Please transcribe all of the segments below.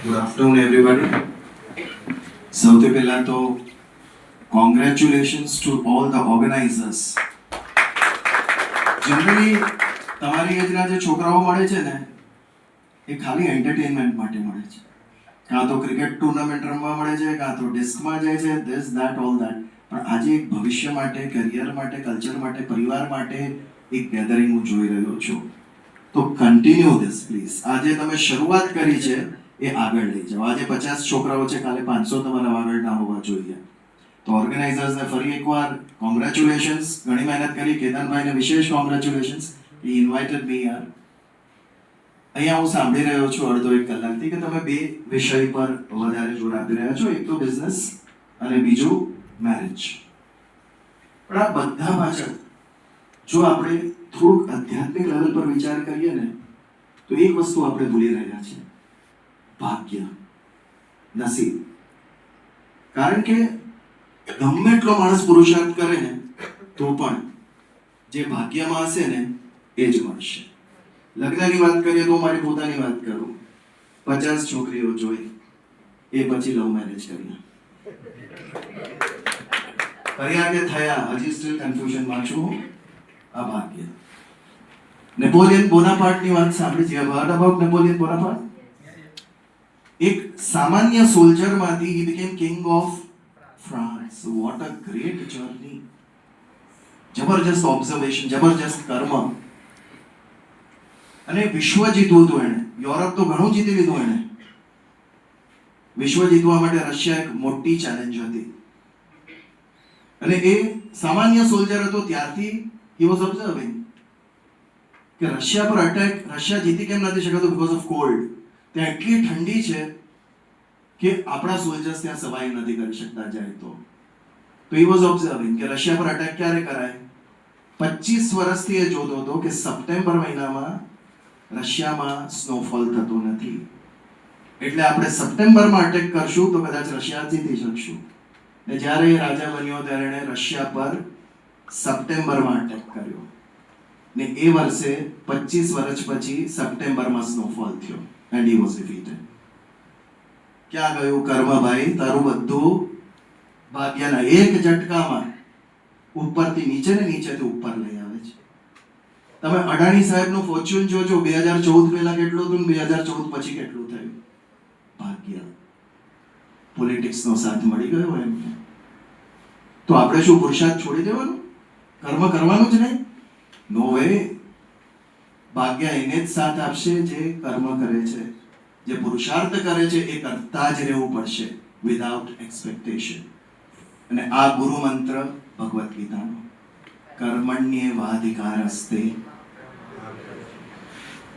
Good afternoon everybody. સૌથી પહેલા તો congratulations to all the organisers. Generally તમારી એજના જે છોકરાઓ મળે છે ને એ ખાલી એન્ટરટેનમેન્ટ માટે મળે છે. કાં તો ક્રિકેટ ટુર્નામેન્ટ રમવા મળે છે, કાં તો ડિસ્કમાં જાય છે, ધીસ દેટ ઓલ દેટ. પણ આજે એક ભવિષ્ય માટે, કરિયર માટે, કલ્ચર માટે, પરિવાર માટે એક ગેધરિંગ હું જોઈ રહ્યો છું. તો કન્ટિન્યુ ધીસ પ્લીઝ. આજે તમે શરૂઆત કરી છે એ આગળ લઈ જાઓ. આજે 50 છોકરાઓ છે, કાલે 500 તમારા આગળ ના હોવા જોઈએ. તો ઓર્ગેનાઇઝર્સને ફરી એકવાર કોંગ્રેચ્યુલેશન્સ. ઘણી મહેનત કરી. કેતનભાઈને વિશેષ કોંગ્રેચ્યુલેશન્સ. હી ઇન્વાઇટેડ મી યાર. અહીંયા હું સાંભળી રહ્યો છું અડધો એક કલાકથી કે તમે બે વિષય પર વધારે જોર આપી રહ્યા છો. એક તો બિઝનેસ અને બીજું મેરેજ. પણ આ બધા પાછળ જો આપણે થોડુંક આધ્યાત્મિક લેવલ પર વિચાર કરીએ ને તો એક વસ્તુ આપણે ભૂલી રહ્યા છીએ: ભાગ્ય, નસીબ. કારણ કે ગમે એટલો માણસ પુરુષાર્થ કરે ને તો પણ જે ભાગ્યમાં હશે ને એ જ મળશે. લગ્નની વાત કરીએ તો મારી પોતાની વાત કરું. 50 છોકરીઓ જોઈ, એ પછી લવ મેરેજ કર્યા કે થયા હજી સ્ટીલ કન્ફ્યુઝનમાં છું. આ ભાગ્ય. નેપોલિયન બોનાપાર્ટની વાત સાંભળી છે? Heard about Napoleon Bonaparte? એક સામાન્ય સોલ્જરમાંથી he became king of France. What a great journey. જબરજસ્ત ઓબ્ઝર્વેશન, જબરજસ્ત કર્મ. અને વિશ્વ જીતવું હતું એણે. યુરોપ તો ઘણું જીતી લીધું એણે. વિશ્વ જીતવા માટે રશિયા એક મોટી ચેલેન્જ હતી. અને એ સામાન્ય સોલ્જર હતો ત્યારથી he was observing કે રશિયા પર અટેક, રશિયા જીતી કેમ નથી શકાતું? Because of cold. ત્યાં એટલી ઠંડી છે કે આપણા સોલ્જર્સ ત્યાં સર્વાઈવ નથી કરી શકતા જાય તો he was observing કે રશિયા પર અટેક ક્યારે કરાય. 25 વર્ષથી એ જોતો હતો કે સપ્ટેમ્બર મહિનામાં રશિયામાં સ્નોફોલ થતો નથી, એટલે આપણે સપ્ટેમ્બરમાં અટેક કરશું તો કદાચ રશિયા જીતી શકશું. ને જ્યારે એ રાજા બન્યો ત્યારે એણે રશિયા પર સપ્ટેમ્બરમાં અટેક કર્યો. ને એ વર્ષે 25 વર્ષ પછી સપ્ટેમ્બરમાં સ્નોફોલ થયો એન્ડ હી વોઝ ડિફીટેડ. ક્યાં ગયું કર્મ ભાઈ? તારું બધું ભાગ્યના એક ઝટકામાં ઉપરથી નીચે ને નીચેથી ઉપર લઈ આવે છે. તમે અડાણી સાહેબનું ફોર્ચ્યુન જોજો. 2014 પહેલા કેટલું હતું ને 2014 પછી કેટલું થયું? ભાગ્ય. પોલિટિક્સનો સાથ મળી ગયો એમને. તો આપણે શું પુરુષાર્થ છોડી દેવાનું? કર્મ કરવાનું જ નહીં? નો વે. ભાગ્ય એને જ સાથ આપશે જે કર્મ કરે છે, જે પુરુષાર્થ કરે છે. એ કરતા જ રહેવું પડશે વિધાઉટ એક્સપેક્ટેશન. અને આ ગુરુ મંત્ર ભગવદ્ ગીતાનો, કર્મણ્યેવાધિકારસ્તે.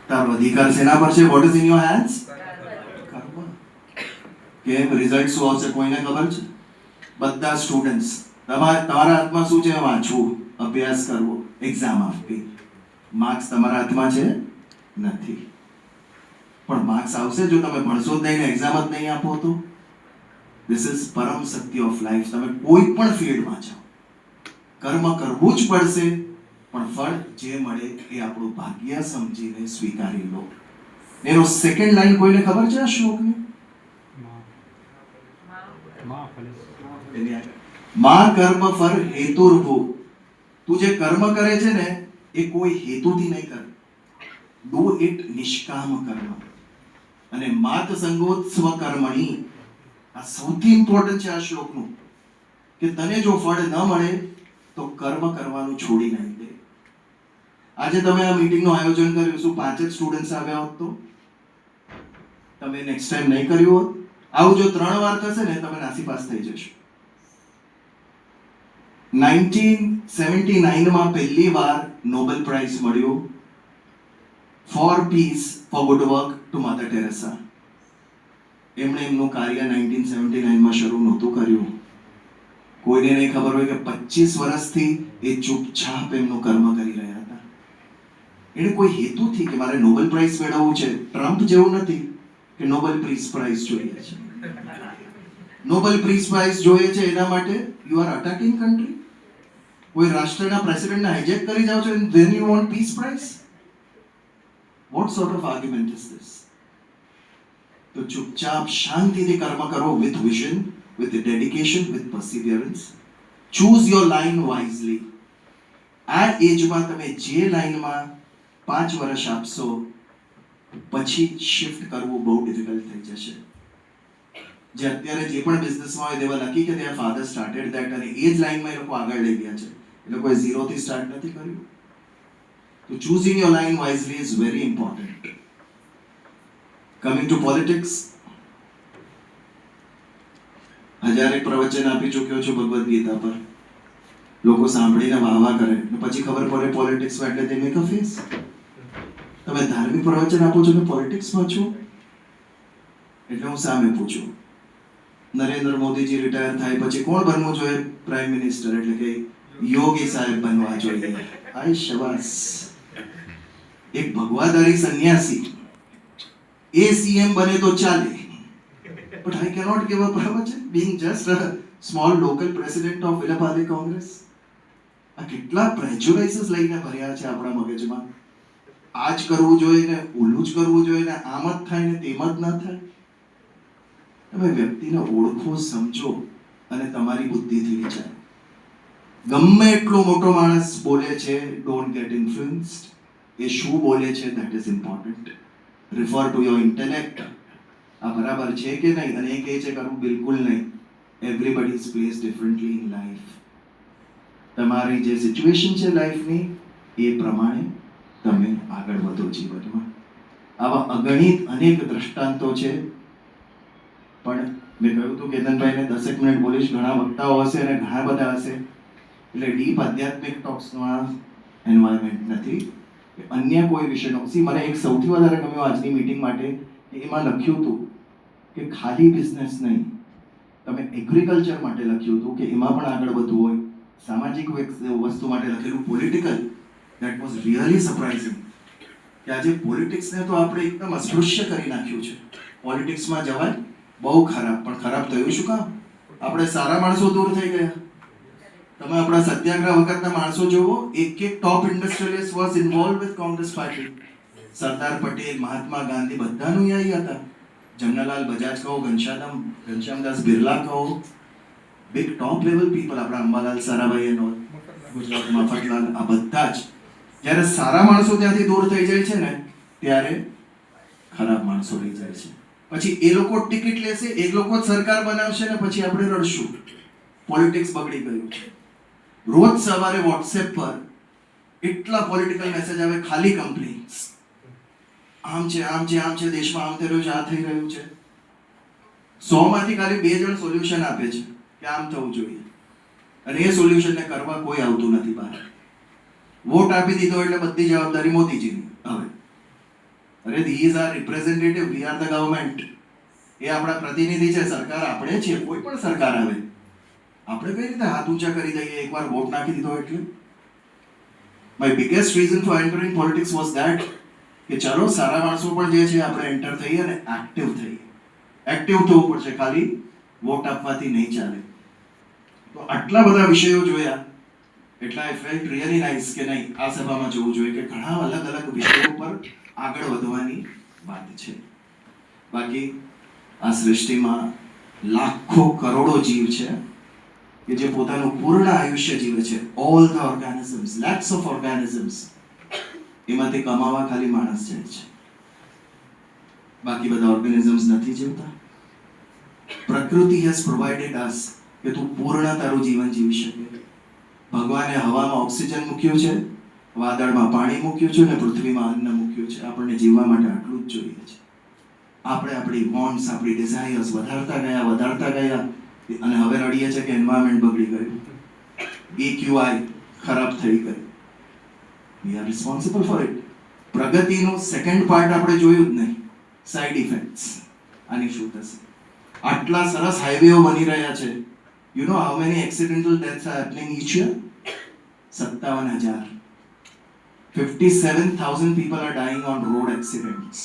તારો અધિકાર શેના પર છે? What is in your hands? કર્મ. કેમ રિઝલ્ટ શું આવશે કોઈને ખબર છે? બધા સ્ટુડન્ટ્સ, તમારા હાથમાં શું છે? વાંચવું, અભ્યાસ કરવો, એક્ઝામ આપવી. માર્ક્સ તમારા હાથમાં છે? નથી. પણ માર્ક્સ આવશે જો તમે ભણશો જ નહીં ને એક્ઝામ જ નહીં આપો તો. This is Param Satya of life. તમે કોઈ પણ ફિલ્ડમાં જાઓ, કર્મ કરવું જ પડશે, પણ ફળ જે મળે એ આપણું ભાગ્ય સમજીને સ્વીકારી લો. એનો સેકન્ડ લાઈન કોઈને ખબર છે આ શ્લોકની? મા કર્મ ફર હેતુર્ભુ. તું જે કર્મ કરે છે ને એ કોઈ હેતુથી નહીં કરે. ડુ ઇટ નિષ્કામ કર્મ. અને માત સંગોત સ્વકર્મણી. આ સૌથી ઇમ્પોર્ટન્ટ છે આ શ્લોકનું, કે તને જો ફળ ન મળે તો કર્મ કરવાનું છોડી નહીં દે. આજે તમે આ મીટિંગનું આયોજન કર્યું, શું 5 જ સ્ટુડન્ટ્સ આવ્યા હોત તો? તમે નેક્સ્ટ ટાઈમ નહીં કર્યું હોત? આવું જો 3 વાર થશે ને તમે નાસીપાસ થઈ જશો. 1979 માં પહેલી વાર નોબેલ પ્રાઇઝ મળ્યો for peace for good work to Mother Teresa. એમણે એમનું કાર્ય 1979 માં શરૂ નહોતું કર્યું. કોઈને નહીં ખબર હોય કે 25 વર્ષથી એ ચૂપચાપ એમનું કર્મ કરી રહ્યા હતા. એને કોઈ હેતુથી કે મારે નોબેલ પ્રાઇઝ મેળવવું છે. ટ્રમ્પ જેવું નથી કે નોબેલ પીસ પ્રાઇઝ જોઈએ છે. નોબેલ પીસ પ્રાઇઝ જોઈએ છે એના માટે યુ આર અટેકિંગ કન્ટ્રી. કોઈ રાષ્ટ્રના પ્રેસિડેન્ટને હાઇજેક કરી જાવ છો and then you want peace prize? What sort of argument is this? તો ચૂપચાપ શાંતિથી કર્મ કરો with vision, with dedication, with perseverance. Choose your line wisely. આ એજમાં તમે જે લાઇનમાં 5 વર્ષ આપશો પછી શિફ્ટ કરવું બહુ ડિફિકલ્ટ થઈ જશે. જે અત્યારે જે પણ બિઝનેસમાં હોય તેવા લકી કે their father started that અને એ જ લાઇનમાં એ લોકો આગળ લઈ ગયા છે. એ લોકોએ ઝીરોથી સ્ટાર્ટ નથી કર્યું. તો choosing your line wisely is very important. Coming to politics, હજારેક પ્રવચન આપી ચૂક્યો છું ભગવદ્ ગીતા પર. લોકો સાંભળીને વાહ કરે ને પછી ખબર પડે પોલિટિક્સમાં એટલે they make a face. તમે ધાર્મિક પ્રવચન આપો છો ને પોલિટિક્સમાં છો એટલે હું સામે પૂછું, નરેન્દ્ર મોદીજી રિટાયર થાય પછી કોણ બનવું જોઈએ પ્રાઇમ મિનિસ્ટર? એટલે કે યોગી સાહેબ બનવા જોઈએ. આય શબાસ. એક ભગવાદારી સંન્યાસી એ સીએમ બને તો ચાલે, but I cannot give up pravachan being just a small local president of Villapalli Congress. આ કેટલા પ્રેજુડાઇસીસ લઈને ભર્યા છે આપણા મગજમાં. આ જ કરવું જોઈએ ને ઓલું જ કરવું જોઈએ ને આમ જ થાય ને તેમ જ ના થાય. તમે વ્યક્તિને ઓળખો, સમજો અને તમારી બુદ્ધિથી વિચારો. ગમે એટલો મોટો માણસ બોલે છે, ડોન્ટ ગેટ ઇન્ફ્લુઅન્સ્ડ. એ શું બોલે છે that is important. Refer to your intellect. આ બરાબર છે કે નહીં? અને એ કહે છે કરવું બિલકુલ નહીં. Everybody is placed differently in life. તમારી જે સિચ્યુએશન છે લાઈફની એ પ્રમાણે તમે આગળ વધો જીવનમાં. આવા અગણિત અનેક દ્રષ્ટાંતો છે. પણ મેં કહ્યું હતું કેતનભાઈને 10 મિનિટ બોલીશ, ઘણા વક્તાઓ હશે અને ઘણા બધા હશે એટલે ડીપ આધ્યાત્મિક ટોક્સનો આ એન્વાયરમેન્ટ નથી. અન્ય કોઈ વિષયનો મને એક સૌથી વધારે ગમ્યું આજની મીટિંગ માટે, એમાં લખ્યું હતું કે ખાલી બિઝનેસ નહીં, તમે એગ્રીકલ્ચર માટે લખ્યું હતું કે એમાં પણ આગળ વધવું હોય. સામાજિક વસ્તુ માટે લખેલું political, that was really surprising કે આજે પોલિટિક્સને તો આપણે એકદમ અસ્પૃશ્ય કરી નાખ્યું છે. પોલિટિક્સમાં જવાય બહુ ખરાબ, પણ ખરાબ થયું શું કામ? આપણે સારા માણસો દૂર થઈ ગયા. તમે આપણા સત્યાગ્રહ વખતના માણસો જોવો, એક top industrialist was involve with Congress party. Sardar Patel, Mahatma Gandhi બધા અનુયાયી હતા. જમનાલાલ બજાજ કહો, ઘનશ્યામદાસ બિરલા કહો, બિગ ટોપ લેવલ પીપલ. આપણા અંબાલાલ સારાભાઈ એનો ગુજરાતમાં મફતલાલ, આ બધા જ. જ્યારે સારા માણસો ત્યાંથી દૂર થઈ જાય છે ને ત્યારે ખરાબ માણસો રહી જાય છે. પછી એ લોકો ટિકિટ લેશે, એ લોકો જ સરકાર બનાવશે ને પછી આપણે રડશું. પોલિટિક્સ બગડી ગયું છે. રોજ સવારે વોટ્સએપ પર એટલા પોલિટિકલ મેસેજ આવે, ખાલી કમ્પ્લેન્ટ્સ. આમ છે, આમ છે, આમ છે, દેશમાં આમ થઈ રહ્યું છે, આ થઈ રહ્યું છે. 100 માંથી ખાલી 2 જણ સોલ્યુશન આપે છે કે આમ થવું જોઈએ, અને એ સોલ્યુશનને કરવા કોઈ આવતું નથી બહાર. વોટ આપી દીધો એટલે બધી જવાબદારી મોદીજીની. હવે અરે these are representative, we are the government. એ આપણા પ્રતિનિધિ છે, સરકાર આપણે છીએ. કોઈ પણ સરકાર આવે આપણે કઈ રીતે હાથ ઊંચા કરી દઈએ એકવાર વોટ નાખી દીધો એટલે? My biggest reason four entering politics was that કે ચલો સારા માણસો પણ જે છે આપણે એન્ટર થઈએ અને એક્ટિવ થઈએ. એક્ટિવ થવું પડશે, ખાલી વોટ આપવાથી નહીં ચાલે. તો આટલા બધા વિષયો જોયા એટલે આઈ ફેલ્ટ રિયલી નાઇસ કે નહીં, આ સભામાં જોવું જોઈએ કે ઘણા અલગ અલગ વિષયો પર આગળ વધવાની વાત છે. બાકી આ સૃષ્ટિમાં લાખો કરોડો જીવ છે કે જે પોતાનું પૂર્ણ આયુષ્ય જીવે છે. All the organisms, lakhs of organisms, એમાંથી કમાવા ખાલી માણસ જાય છે. બાકી બધા ઓર્ગેનિઝમ્સ નથી જીવતા. પ્રકૃતિ હેઝ પ્રોવાઇડેડ અસ કે તું પૂર્ણ તારું જીવન જીવી શકે. ભગવાને હવામાં ઓક્સિજન મૂક્યું છે, વાદળમાં પાણી મૂક્યું છે અને પૃથ્વીમાં અન્ન મૂક્યું છે. આપણને જીવવા માટે આટલું જ જોઈએ છે. આપણે આપણી વોન્ટ્સ, આપણી ડિઝાયર્સ વધારતા ગયા અને હવે રડીએ છે કે એન્વાયરમેન્ટ બગડી ગયું, EQI ખરાબ થઈ ગયું. We are responsible for it. પ્રગતિનું સેકન્ડ પાર્ટ આપણે જોયું જ નહીં, સાઇડ ઇફેક્ટ્સ. આની શું થશે? આટલા સરસ હાઈવેઓ બની રહ્યા છે. You know how many accidental deaths are happening each year? 57,000. 57,000 people are dying on road accidents.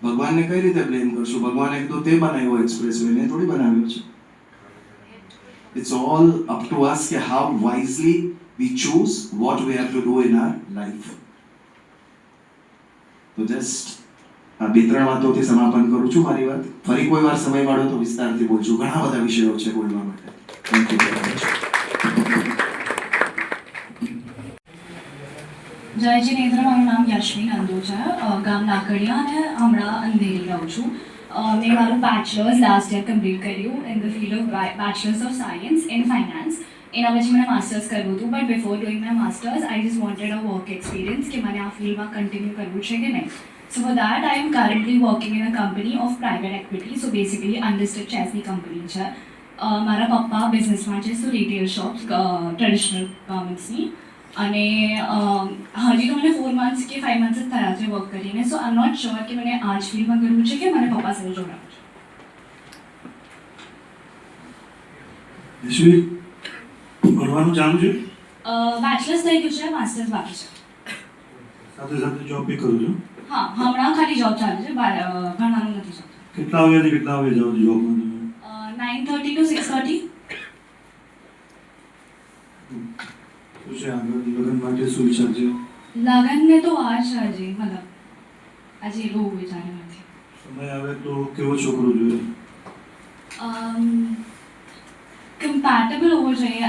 ભગવાનને કઈ રીતે બ્લેમ કરશું? ભગવાને કીધું તે બનાવ્યો એક્સપ્રેસવે, ને થોડી બનાવ્યો છે. It's all up to us કે how wisely we choose what we have to do in our life. તો just આ 2-3 વાતોથી સમાપન કરું છું મારી વાત. ફરી કોઈ વાર સમય મળ્યો તો વિસ્તારથી બોલશું. ઘણા બધા વિષયો છે બોલવા માટે. Thank you very much. જય જિનેન્દ્ર, મારું નામ યશ્વી નંદુ છે, ગામ નાકડિયા અને હમણાં અંધેરી રહું છું. મેં મારું બેચલર્સ લાસ્ટ યર કમ્પ્લીટ કર્યું in the field of bachelors of science in finance. એના પછી મને માસ્ટર્સ કરવું હતું, but before doing my masters I just wanted a work experience કે મને આ ફિલ્ડમાં કન્ટિન્યુ કરવું છે કે નહીં. So for that I am currently working in a company of private equity. So basically unlisted શેર્સની કંપની છે. મારા પપ્પા બિઝનેસમાં છે, સો રિટેલ શોપ્સ ટ્રેડિશનલ ગાર્મેન્ટ્સની. અને હજી તો મને 4 months કે 5 months જ થયા છે વર્ક કરીને. સો આઈ એમ નોટ શ્યોર કે મને આ જ ફિલ્ડમાં કરવું છે કે મને પપ્પા સાથે જોડાવું છે. યશ્વી, ભણવાનું ચાલુ છે? બેચલર્સ થઈ ગયું છે, માસ્ટર્સ બાકી છે. સાથે સાથે જોબ બી કરું છું? હા, હમણાં ખાલી જોબ ચાલે છે, ભણવાનું નથી ચાલતું. કેટલા વાગ્યાથી કેટલા વાગે જાઓ છો જોબમાં તમે? 9:30 to 6:30. શું છે આગળ લગ્ન માટે શું વિચાર છે? લગ્નને તો આ છે હજી, મતલબ હજી એવું વિચાર્યું નથી. સમય આવે તો કેવો છોકરો જોઈએ? કમ્પેટેબલ હોવો જોઈએ.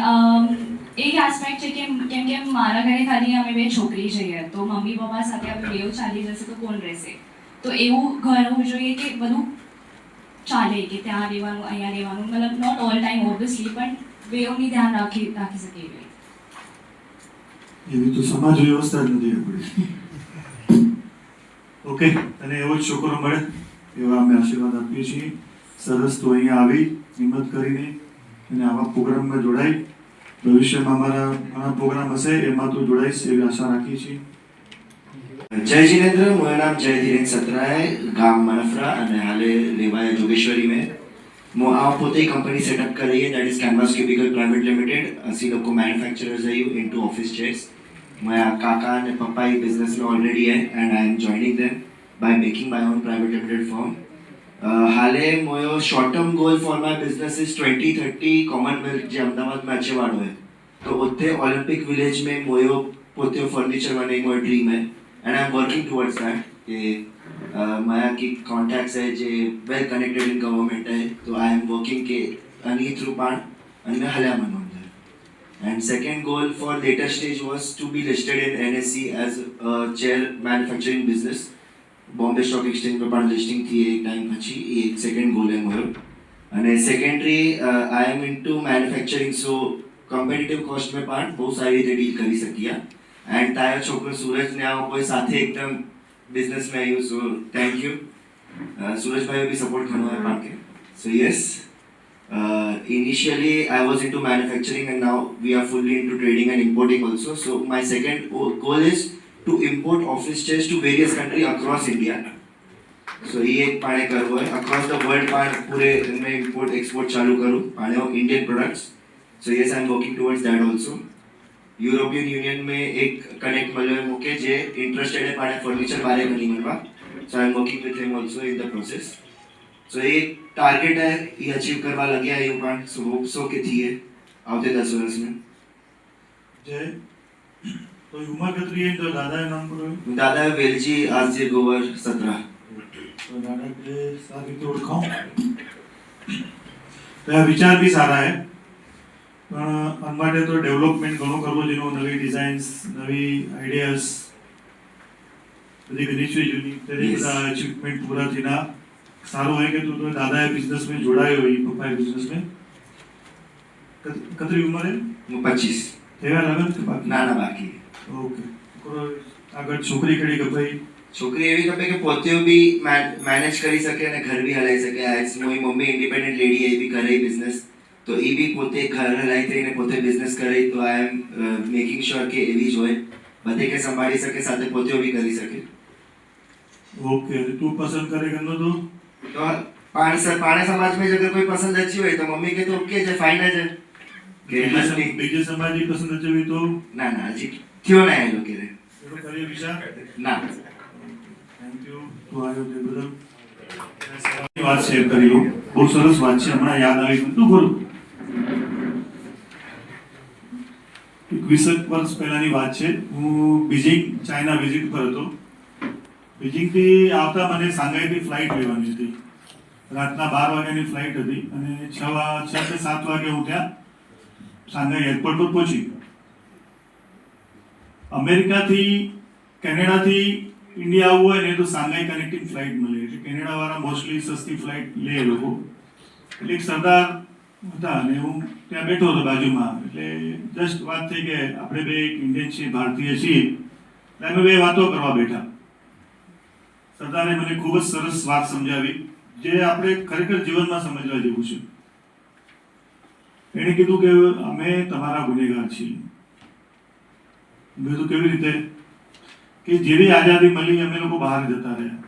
એક એસ્પેક્ટ છે કે કેમ કે મારા ઘરે ખાલી અમે 2 છોકરી છીએ, તો મમ્મી પપ્પા સાથે આપણે બેવ ચાલી જશે તો કોણ રહેશે. તો એવું ઘર હોવું જોઈએ કે બધું ચાલે, કે ત્યાં રહેવાનું અહીંયા રહેવાનું, મતલબ નોટ ઓલ ટાઈમ ઓબ્વિયસલી, પણ બેવની ધ્યાન રાખી શકે એવી. એવી તો સમાજ વ્યવસ્થા જ નથી આપણી. ઓકે, અને એવો જ છોકરો મળે એવા અમે આશીર્વાદ આપીએ છીએ. સરસ, તો અહીંયા આવી હિંમત કરીને અને આવા પ્રોગ્રામમાં જોડાઈ. ભવિષ્યમાં અમારા ઘણા પ્રોગ્રામ હશે એમાં તો જોડાઈશ એવી આશા રાખીએ છીએ. जय जिनेन्द्र, मेरा नाम जय धीरेन्द्र सत्रा है, गांव मनफरा અને હાલે લેવાય જોગેશ્વરી में મો આ પોતે કંપની સેટઅપ કરી है, that is Canvas Cubicle private limited. असी लोग को मैन्युफैक्चरर्स है इनटू ऑफिस चेयर्स. मैं काका અને પપ્પા એ બિઝનેસ में ऑलरेडी है and I am joining them by making my own private limited firm. हाले मोयो short term goal for my business is 2030 commonwealth जे अहमदाबाद में अचे वालो है, तो उते ओलंपिक विलेज में मोयो पोते फर्नीचर बने मोयो ड्रीम है and I am working towards that. कि माया की कॉन्टैक्ट्स है जे वेल कनेक्टेड इन गवर्नमेंट है, तो आई एम वर्किंग के अनी थ्रू पार्ट अन्य हल्या मन होता है. And second goal for later stage was to be listed in NSC as a chair manufacturing business. Bombay stock exchange पर पण लिस्टिंग थी एक टाइम પછી એ એક સેકન્ડ ગોલ है मोरो. અને secondary I am into manufacturing, so competitive cost में पार्ट बहुत सारी રીતે डील કરી સकिया. एंड तायो छोकरो सूरज ने आओ कोई साथे एकदम बिजनेस में आयो, सो थैंक यू. सूरज भाई भी सपोर्ट करनो है पाके. So yes, initially I was into manufacturing and now we are fully into trading and importing also. So my second goal is to import office chairs to various countries across India. So ये एक पाने करवो है across the world पान पूरे में import export चालू करूँ पाने और Indian products. So yes, I am working towards that also. European union में एक कनेक्ट મળ્યો મુકે જે ઇન્ટરેસ્ટેડ है પાને ફર્નિચર બારે ઘણી મળવા. So I am working with him also in the process. So एक टारगेट है ये अचीव करवा लगे है पान. So hope so के थी है આવતે 10 વર્ષ में. જય, તો ઉમર કેટલી है तो दादा का नाम करो? दादा वेलजी आरजे गोवर 17. तो दादा के साथ तो ओळखाऊं. तो विचार भी सारा है, પણ આ માટે તો ડેવલપમેન્ટ ઘણું કરવું જોઈએ. નવી ડિઝાઇન્સ, નવી આઈડિયાઝ બધી ઘણી છે જૂની તેની બધા અચીવમેન્ટ પૂરા થઈને સારું હોય કે તું તો દાદાએ બિઝનેસ में જોડાયો હોય, પપ્પાએ બિઝનેસ में. કતરી ઉંમર है? 25. થયા લગન કે બાકી? ના ના બાકી. ઓકે. આગળ છોકરી કડી કે ભાઈ છોકરી એવી ખપે કે પોતે બી મેનેજ કરી શકે અને ઘર બી હલાવી શકે. એઝ મોરી મમ્મી ઇન્ડિપેન્ડન્ટ લેડી એ બી કરે બિઝનેસ, તો એ બી પોતે ઘર હલાવી થઈને પોતે બિઝનેસ કરે. તો આઈ એમ મેકિંગ શ્યોર કે એવી જ હોય, બધે કે સંભાળી શકે સાથે પોતે બી કરી શકે. ઓકે. તું પસંદ કરે કે તો પાણે સમાજ में अगर कोई पसंद अच्छी हुई तो मम्मी के तो ओके है, फाइन है के બીજે સમાજની પસંદ હશે તો ना ना जी थियो ना है लोग के એનો કરીએ વિચાર ना. Thank you. તું આવ્યો તે બદલ વાત શેર કરી લો. બહુ સરસ વાત છે, હમણાં યાદ આવી ગયું. તું બોલ. 20 વર્ષ પહેલાની વાત છે. હું બીજિંગ ચાઇના વિઝિટ પર હતો. બીજિંગથી આવતા મને સાંઘાઈથી ફ્લાઇટ લેવાની હતી. રાતના 12 વાગ્યાની ફ્લાઇટ હતી અને 6 કે 7 વાગે હું ત્યાં સાંઘાઈ એરપોર્ટ પર પહોંચી. અમેરિકાથી કેનેડાથી ઇન્ડિયા આવવું હોય ને તો સાંઘાઈ કનેક્ટિંગ ફ્લાઇટ મળે. એટલે કેનેડાવાળા મોસ્ટલી સસ્તી ફ્લાઇટ લે એ લોકો. એટલે એક સરદાર હતા અને હું ત્યાં બેઠો હતો બાજુમાં. એટલે જસ્ટ વાત થઈ કે આપણે બે ઇન્ડિયન છીએ, ભારતીય છીએ, એટલે અમે બે વાતો કરવા બેઠા. સરદારે મને ખૂબ જ સરસ વાત સમજાવી જે આપણે ખરેખર જીવનમાં સમજવા જેવું છે. એણે કીધું કે અમે તમારા ગુનેગાર છીએ. મેં તો કેવી રીતે? કે જેવી આઝાદી મળી અમે લોકો બહાર જતા રહ્યા.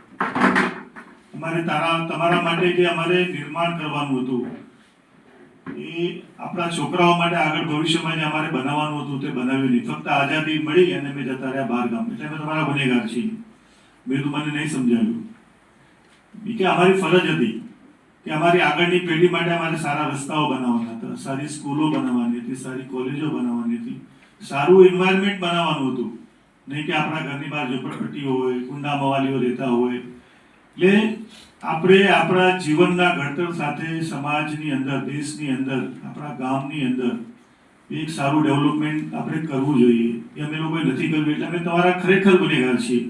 અમારે તમારા માટે જે અમારે નિર્માણ કરવાનું હતું એ આપણા છોકરાઓ માટે આગળ ભવિષ્યમાં જે અમારે બનાવવાનું હતું તે બનાવ્યું નહીં. ફક્ત આઝાદી મળી અને અમે જતા રહ્યા બહાર ગામ. એટલે અમે તમારા ગુનેગાર છીએ. મેં તો મને નહીં સમજાવ્યું કે અમારી ફરજ હતી કે અમારી આગળની પેઢી માટે અમારે સારા રસ્તાઓ બનાવવાના હતા, સારી સ્કૂલો બનાવવાની હતી, સારી કોલેજો બનાવવાની હતી, સારું એન્વાયરમેન્ટ બનાવવાનું હતું. નહીં કે આપણા ઘરની બહાર ઝૂંપડપટ્ટીઓ હોય, કુંડા મવાલીઓ રહેતા હોય. એટલે આપણે આપણા જીવનના ઘડતર સાથે સમાજની અંદર, દેશની અંદર, આપણા ગામની અંદર એક સારું ડેવલપમેન્ટ આપણે કરવું જોઈએ. એ અમે લોકોએ નથી કર્યું એટલે અમે તમારા ખરેખર ગુનેગાર છીએ.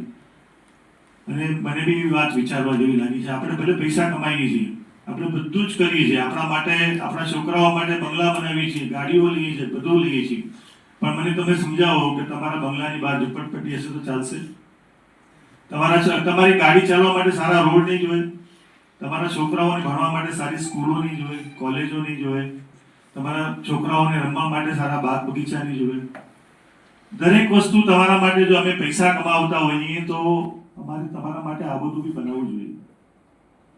અને મને બી એ વાત વિચારવા જેવી લાગી છે. આપણે ભલે પૈસા કમાઈએ છીએ, આપણે બધું જ કરીએ છીએ આપણા માટે, આપણા છોકરાઓ માટે બંગલા બનાવીએ છીએ, ગાડીઓ લઈએ છીએ, બધું લઈએ છીએ. પણ મને તમે સમજાવો કે તમારા બંગલાની બહાર ઝૂંપડપટ્ટી હશે તો ચાલશે? તમારી ગાડી ચાલવા માટે સારા રોડ નહીં જોઈએ, તમારા છોકરાઓને ભણવા માટે સારી સ્કૂલો નહીં જોઈએ, કોલેજો નહીં જોઈએ, તમારા છોકરાઓને રમવા માટે સારા બાગ બગીચા નહીં જોઈએ. દરેક વસ્તુ તમારા માટે જો અમે પૈસા કમાવતા હોઈએ તો અમારે તમારા માટે આ બધું બી બનાવવું જોઈએ.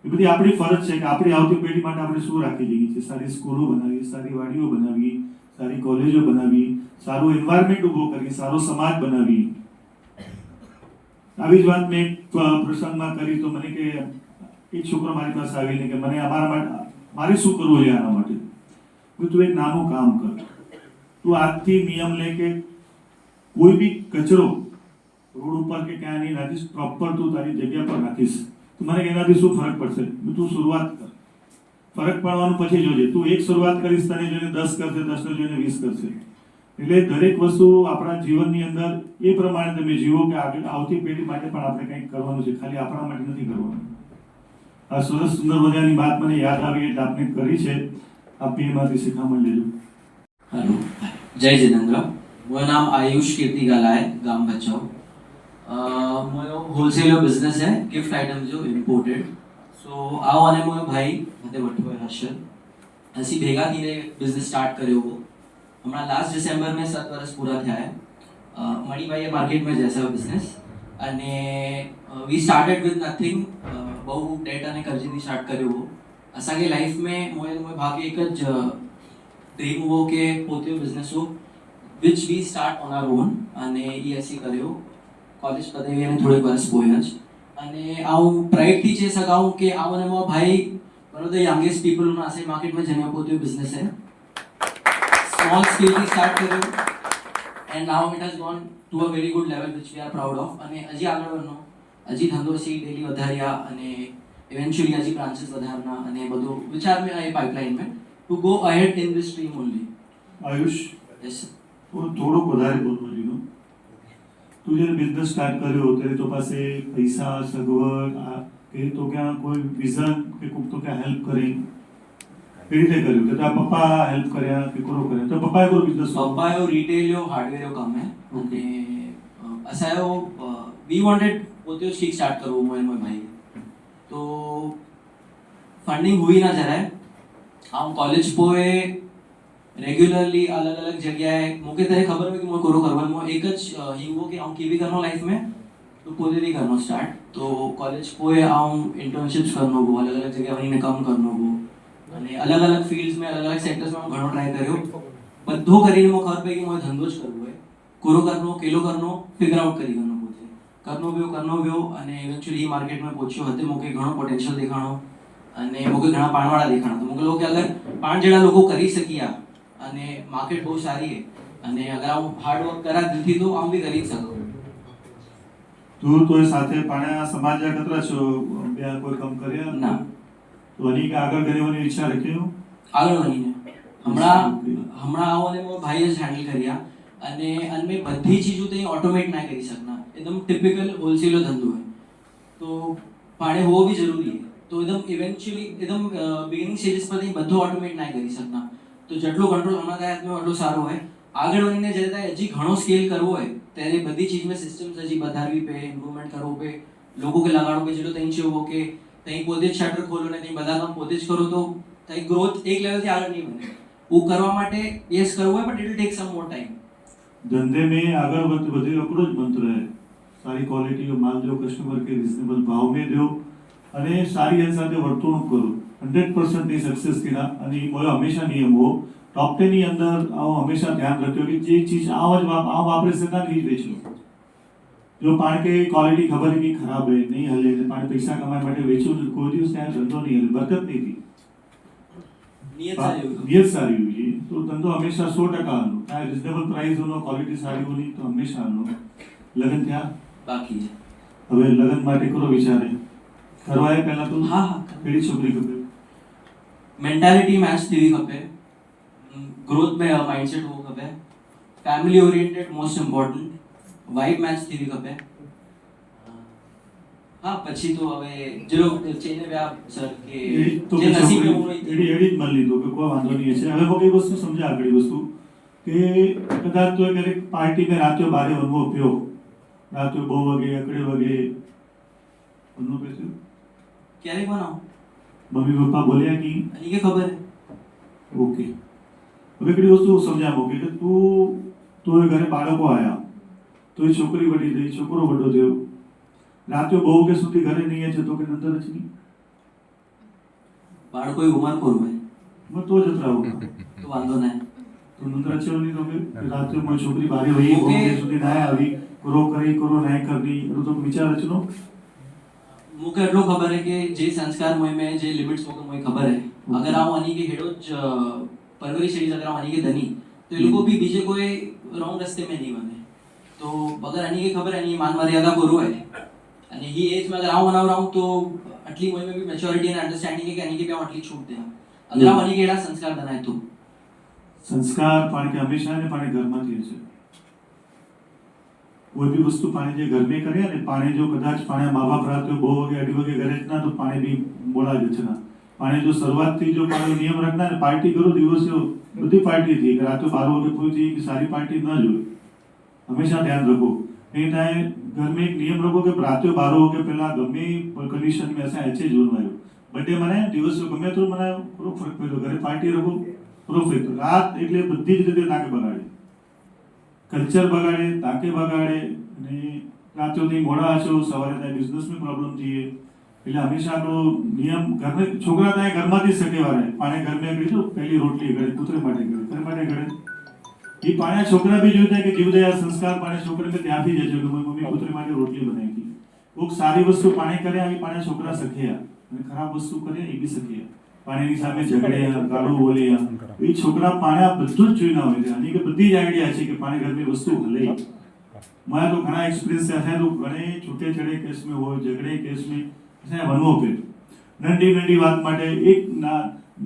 એ બધી આપણી ફરજ છે કે આપણી આવતી પેઢી માટે આપણે શું રાખી જઈએ છીએ. સારી સ્કૂલો બનાવીએ, સારી વાડીઓ બનાવીએ, સારી કોલેજો બનાવીએ, સારું એન્વાયરમેન્ટ ઊભો કરીએ, સારો સમાજ બનાવીએ. આવી જ વાત મેં એક પ્રસંગમાં કરી તો મને કે એક છોકરો મારી પાસે આવીને કે મને અમારા માટે મારે શું કરવું છે આના માટે? તું એક નાનું કામ કર. તું આજથી નિયમ લે કે કોઈ બી કચરો રોડ ઉપર કે ક્યાં નહીં નાખીશ, પ્રોપર તું તારી જગ્યા પર નાખીશ. તો મને એનાથી શું ફરક પડશે? તું શરૂઆત કર. ફરક પડવાનું પછી જોજે. તું એક શરૂઆત કરીશ, તને જોઈને 10 કરશે, 10 ને જોઈને 20 કરશે. એટલે દરેક વસ્તુ આપણા જીવનની અંદર એ પ્રમાણે તમે જીવો કે આગળ આવતી પેઢી માટે પણ આપણે કંઈક કરવાનું છે, ખાલી આપણા માટે નથી કરવાનું. આ સરસ સુંદર મજાની વાત મને યાદ આવી એટલે આપને કરી છે. આપ એમાંથી શિખામણ લેજો. हेलो, जय जिनेन्द्र. मोर नाम आयुष कीर्ति गाला है, गाम बचाओ. मोयो होलसेलर बिजनेस है, गिफ्ट आइटम जो इम्पोर्टेड. सो आओ અને મોયો ભાઈ મને વઠોય હર્ષદ હસી ભેગા થઈને બિઝનેસ સ્ટાર્ટ કર્યો. હમણાં લાસ્ટ ડિસેમ્બર में 7 વર્ષ પૂરા થયા है. મણીભાઈએ માર્કેટ में जैसा बिजनेस અને वी स्टार्टेड विथ नथिंग. બહુ ડેટ અને કર્જથી સ્ટાર્ટ કર્યો. અસાંखे લાઈફ में મોય ભાગે એક જ ડ્રીમ हुओ કે પોતે બિઝનેસ हो which we start on our own અને એ એસી કર્યો. કોલેજ પતાવી અને થોડેક વર્ષ પોયા જ અને આવું પ્રાઇડથી જે સગાવું કે આવો ને મો ભાઈ one of the youngest people માં આસે માર્કેટમાં જેને પોતે બિઝનેસ है. સ્મોલ સ્કેલથી સ્ટાર્ટ કર્યો and now it has gone to a very good level which we are proud of. અને હજી આગળ વધનો, હજી ધંધો સી ડેલી વધાર્યા અને eventually હજી બ્રાન્ચીસ વધારना અને બધું વિચાર में है પાઇપલાઇન में to go ahead in this stream only. Ayush, yes sir. થોડુંક વધારે બોલવું જોઈએ. તું જ્યારે બિઝનેસ સ્ટાર્ટ કર્યો ત્યારે તો પાસે પૈસા, સગવડ કે તો ક્યાં કોઈ વિઝન કે કોઈક તો ક્યાં હેલ્પ કરી? કેવી રીતે કર્યું? કે તારા પપ્પા હેલ્પ કર્યા કે કોનો કર્યા? તો પપ્પાએ કોઈ બિઝનેસ? પપ્પાયો રિટેલ હાર્ડવેર કામ હે અને અસાયો વી વોન્ટેડ પોતે જ કિક સ્ટાર્ટ કરવું મોય ભાઈ. તો ફંડિંગ हुई ना જરાય. હું કોલેજ પોએ રેગ્યુલરલી અલગ અલગ જગ્યાએ મૂકે ત્યારે ખબર હોય કે હું કોરો કરવાનું એક જ હિંગો કે હું કેવી કરનો લાઈફ में तो પોતે नहीं करनो स्टार्ट. तो कॉलेज पोए હું इंटर्नशिप्स करनो गो, अलग अलग जगह वहीं काम करनो गो અને અલગ અલગ ફિલ્ડ્સ में अलग अलग सेक्टर्स में ઘણો ટ્રાય કર્યો. બધું કરીને મને ખબર પડી કે મને ધંધો જ કરવો है. કોરો કરનો, કેલો કરનો, ફિગર આઉટ કરી કરનો પોતે કરનો વ્યો અને ઇવેન્ચ્યુઅલી માર્કેટ में પહોંચ્યો હતો. મોકે ઘણો પોટેન્શિયલ દેખાણો અને મોકે ઘણા પાણવાળા દેખાણા. તો મોકે લોકો અગર 5 જણા લોકો કરી શક્યા અને માર્કેટ બહુ સારી है અને અગર હું હાર્ડ વર્ક કરા દીધી તો આમ બી કરી શકું. તું તો સાથે પાણા સમાજ કતરા છો બે કોઈ કામ કર્યા ના તો અની કે આગળ કરવાની ઈચ્છા રાખ્યો આગળ વધીને હમણાં આવો અને મારા ભાઈએ જ હેન્ડલ કર્યા અને અમે બધી ચીજો તો ઓટોમેટ ના કરી શકના એકદમ ટિપિકલ હોલસેલો ધંધો है तो पाणे हो भी जरूरी है तो एकदम इवेंचुअली एकदम बिगिनिंग स्टेजेस पर બધું ઓટોમેટ ના કરી શકના તો જેટલો કંટ્રોલ હમણાં થાય એટલો સારો હોય આગળ વધીને જ્યારે હજી ઘણો સ્કેલ કરવો હોય ત્યારે બધી ચીજ में સિસ્ટમ્સ હજી વધારવી पे इम्प्रूवमेंट करવો पे लोगों के लगाड़ो पे જેટલો તઈ છે वो કે તઈ પોતે જ શટર ખોલો ને તઈ બધા કામ પોતે જ કરો તો તઈ ગ્રોથ એક લેવલથી આગળ નહીં બને वो કરવા માટે યસ કરવું હોય but it will take sum more time धंधे में આગળ વધે અપ્રોચ મંત્ર है સારી ક્વોલિટી માલ દો કસ્ટમર કે રિઝનેબલ ભાવ में દો અને સારી એની સાથે વર્તણૂક કરો 100% ની સક્સેસ થીના અને મોયો હંમેશા નિયમ હો ટોપ 10 ની અંદર આવો હંમેશા ધ્યાન રખ્યો કે જે ચીજ આ વાપરે સકા નહીં વેચો જો પાણ કે ક્વોલિટી ખબર है कि खराब है नहीं हले पाण पैसा कमाए માટે વેચો કોઈ દિવસ ત્યાં ધંધો નહીં હલે બરકત નહીં थी नियत सारी हुई तो धंधो हमेशा 100% आनो चाहे रिजनेबल प्राइस हो क्वॉलिटी सारी होनी तो हमेशा आनो लगन क्या બાકી છે હવે લગન માટે કરો વિચારે કરવાય પહેલા તો હા હા કેડી છોકરી ખપે मेंटालिटी मैच थी खपे ग्रोथ में माइंडसेट हो खपे family oriented most important vibe match थी खपे हाँ પછી તો હવે જેલો ચેને વ્યા સર કે તો જે નસીબ में હોય એડી જ મળી તો કે કોઈ વાંધો નહીં છે હવે કોઈ વસ્તુ સમજા આગળી વસ્તુ કે કદાચ તો ક્યારેક પાર્ટી में રાતે બારે વનવો પ્યો રાતે 2 વાગે અકડે વાગે વનવો પેસ્યો ક્યારે બનાવો મમ્મી પપ્પા બોલ્યા કે અને કે ખબર है ઓકે હવે કડી વસ્તુ સમજાવો કે તું તો ઘરે બાળકો આયા તો એ છોકરી વડી થઈ છોકરો વડો થયો રાતે 2 વાગે સુધી ઘરે નહીં છે તો કે નંતર જ નહીં બાળકો ઉંમર કોર હોય मैं तो जतरा होगा તો વાંધો નહીં तो नंतर अच्छे होनी तो फिर रात में छोकरी बारी हुई ओके। ओके सुधी ना આવી કરો કરી કરો નહીં કરવી એનો તો વિચાર રચનો मुके એટલો ખબર है कि જે સંસ્કાર મોય में જે लिमिट्स मोके मोय खबर है अगर आओ अनी के हेडो ज परवरिश एडी अगर आओ अनी के धनी तो ये लोगों भी बीजे कोई रॉन्ग रास्ते में नहीं बने तो अगर अनी के खबर अनी मान मर्यादा करो है અને ही एज में अगर आओ बनाव रहा हूं तो अटली मोय में भी मैच्योरिटी एंड अंडरस्टैंडिंग है कि अनी के भी अटली छूट दे अगर आओ अनी के एड़ा संस्कार बनाए तो સંસ્કાર પાણી કે હંમેશા ને પાણી ઘરમાં થી છે કોઈ બી વસ્તુ પાણી જે ઘર में કરે ને પાણી જો કદાચ પાણી મા બાપ રાતે 2 વાગે 2:30 વાગે ઘરે જ ના તો પાણી બી બોલા જ છે ના પાણી જો શરૂઆત થી જો પાણી નિયમ રાખના ને પાર્ટી કરો દિવસે બધી પાર્ટી થી રાતે 12 વાગે પૂરી થઈ કે સારી પાર્ટી ન જોઈ હંમેશા ધ્યાન રાખો नहीं था घर में एक नियम रखो कि रात 12 वागे पहला गमे कंडीशन में ऐसा ऐसे जोन मारो बर्थडे मनाए दिवस गमे तो मनायो पूरो फरक पड़ो घरे पार्टी रखो पूरो फरक रात એટલે બધી જ રીતે તાકે બગાડે કલ્ચર બગાડે તાકે બગાડે અને રાત સુધી મોડા આછો સવારે થાય બિઝનેસ में प्रॉब्लम थी એટલે હંમેશા નો નિયમ ઘર में છોકરા થાય ઘરમાંથી સકે વારે પાણે ઘર में કરી તો પહેલી રોટલી ઘરે પુત્ર માટે ઘરે ये पाया छोकरा भी जो है कि जीवदया संस्कार पाने छोकरे में ध्यान थी जजो कि मम्मी पुत्र माटे रोटली बनाई थी वो सारी वस्तु पाने करे આવી પાને છોકરા સખેયા અને ખરાબ વસ્તુ કરે એ બી સખેયા પાણીની સામે ઝઘડ્યા ગાળો બોલ્યા એ છોકરા પાણે આ બધું જ જોઈના હોય છે અને કે બધી જ આઈડિયા છે કે પાણે ઘરની વસ્તુ હલે મારા તો ઘણા એક્સપિરિયન્સ છે તો ઘણે છૂટે છડે કેસ में હોય ઝઘડે કેસ में ऐसा વનવો पे નંડી નંડી વાત માટે એક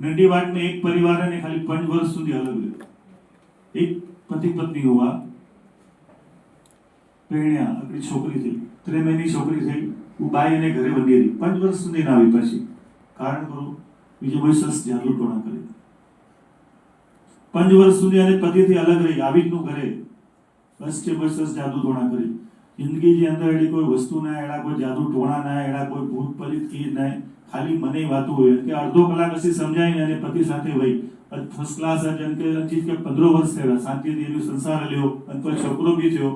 નંડી વાત में એક પરિવારને ખાલી 5 વર્ષ સુધી અલગ રહ્યો एक पति पत्नी हुआ प्रेरणा अपनी छोकरी थी 3 महीने छोकरी थी वो बाई ने घरे बंधी रही 5 वर्ष सुधी ना આવી પછી કારણ કરો બીજો કોઈ સસ જાદુ ટોણા કરે 5 વર્ષ સુધી અને પતિથી અલગ રહી આવી જ નું ઘરે બસ કે બસ સસ જાદુ ટોણા કરી જિંદગી જે અંદર એડી કોઈ વસ્તુ ના એડા કોઈ જાદુ ટોણા ના એડા કોઈ ભૂત પલિત કી ના ખાલી મને વાતો હોય કે અડધો કલાક પછી સમજાઈને અને પતિ સાથે વઈ फर्स्ट क्लास है जन के चीज के 15 वर्ष थया शांति देवी संसार लियो अन पर छोकरो भी थयो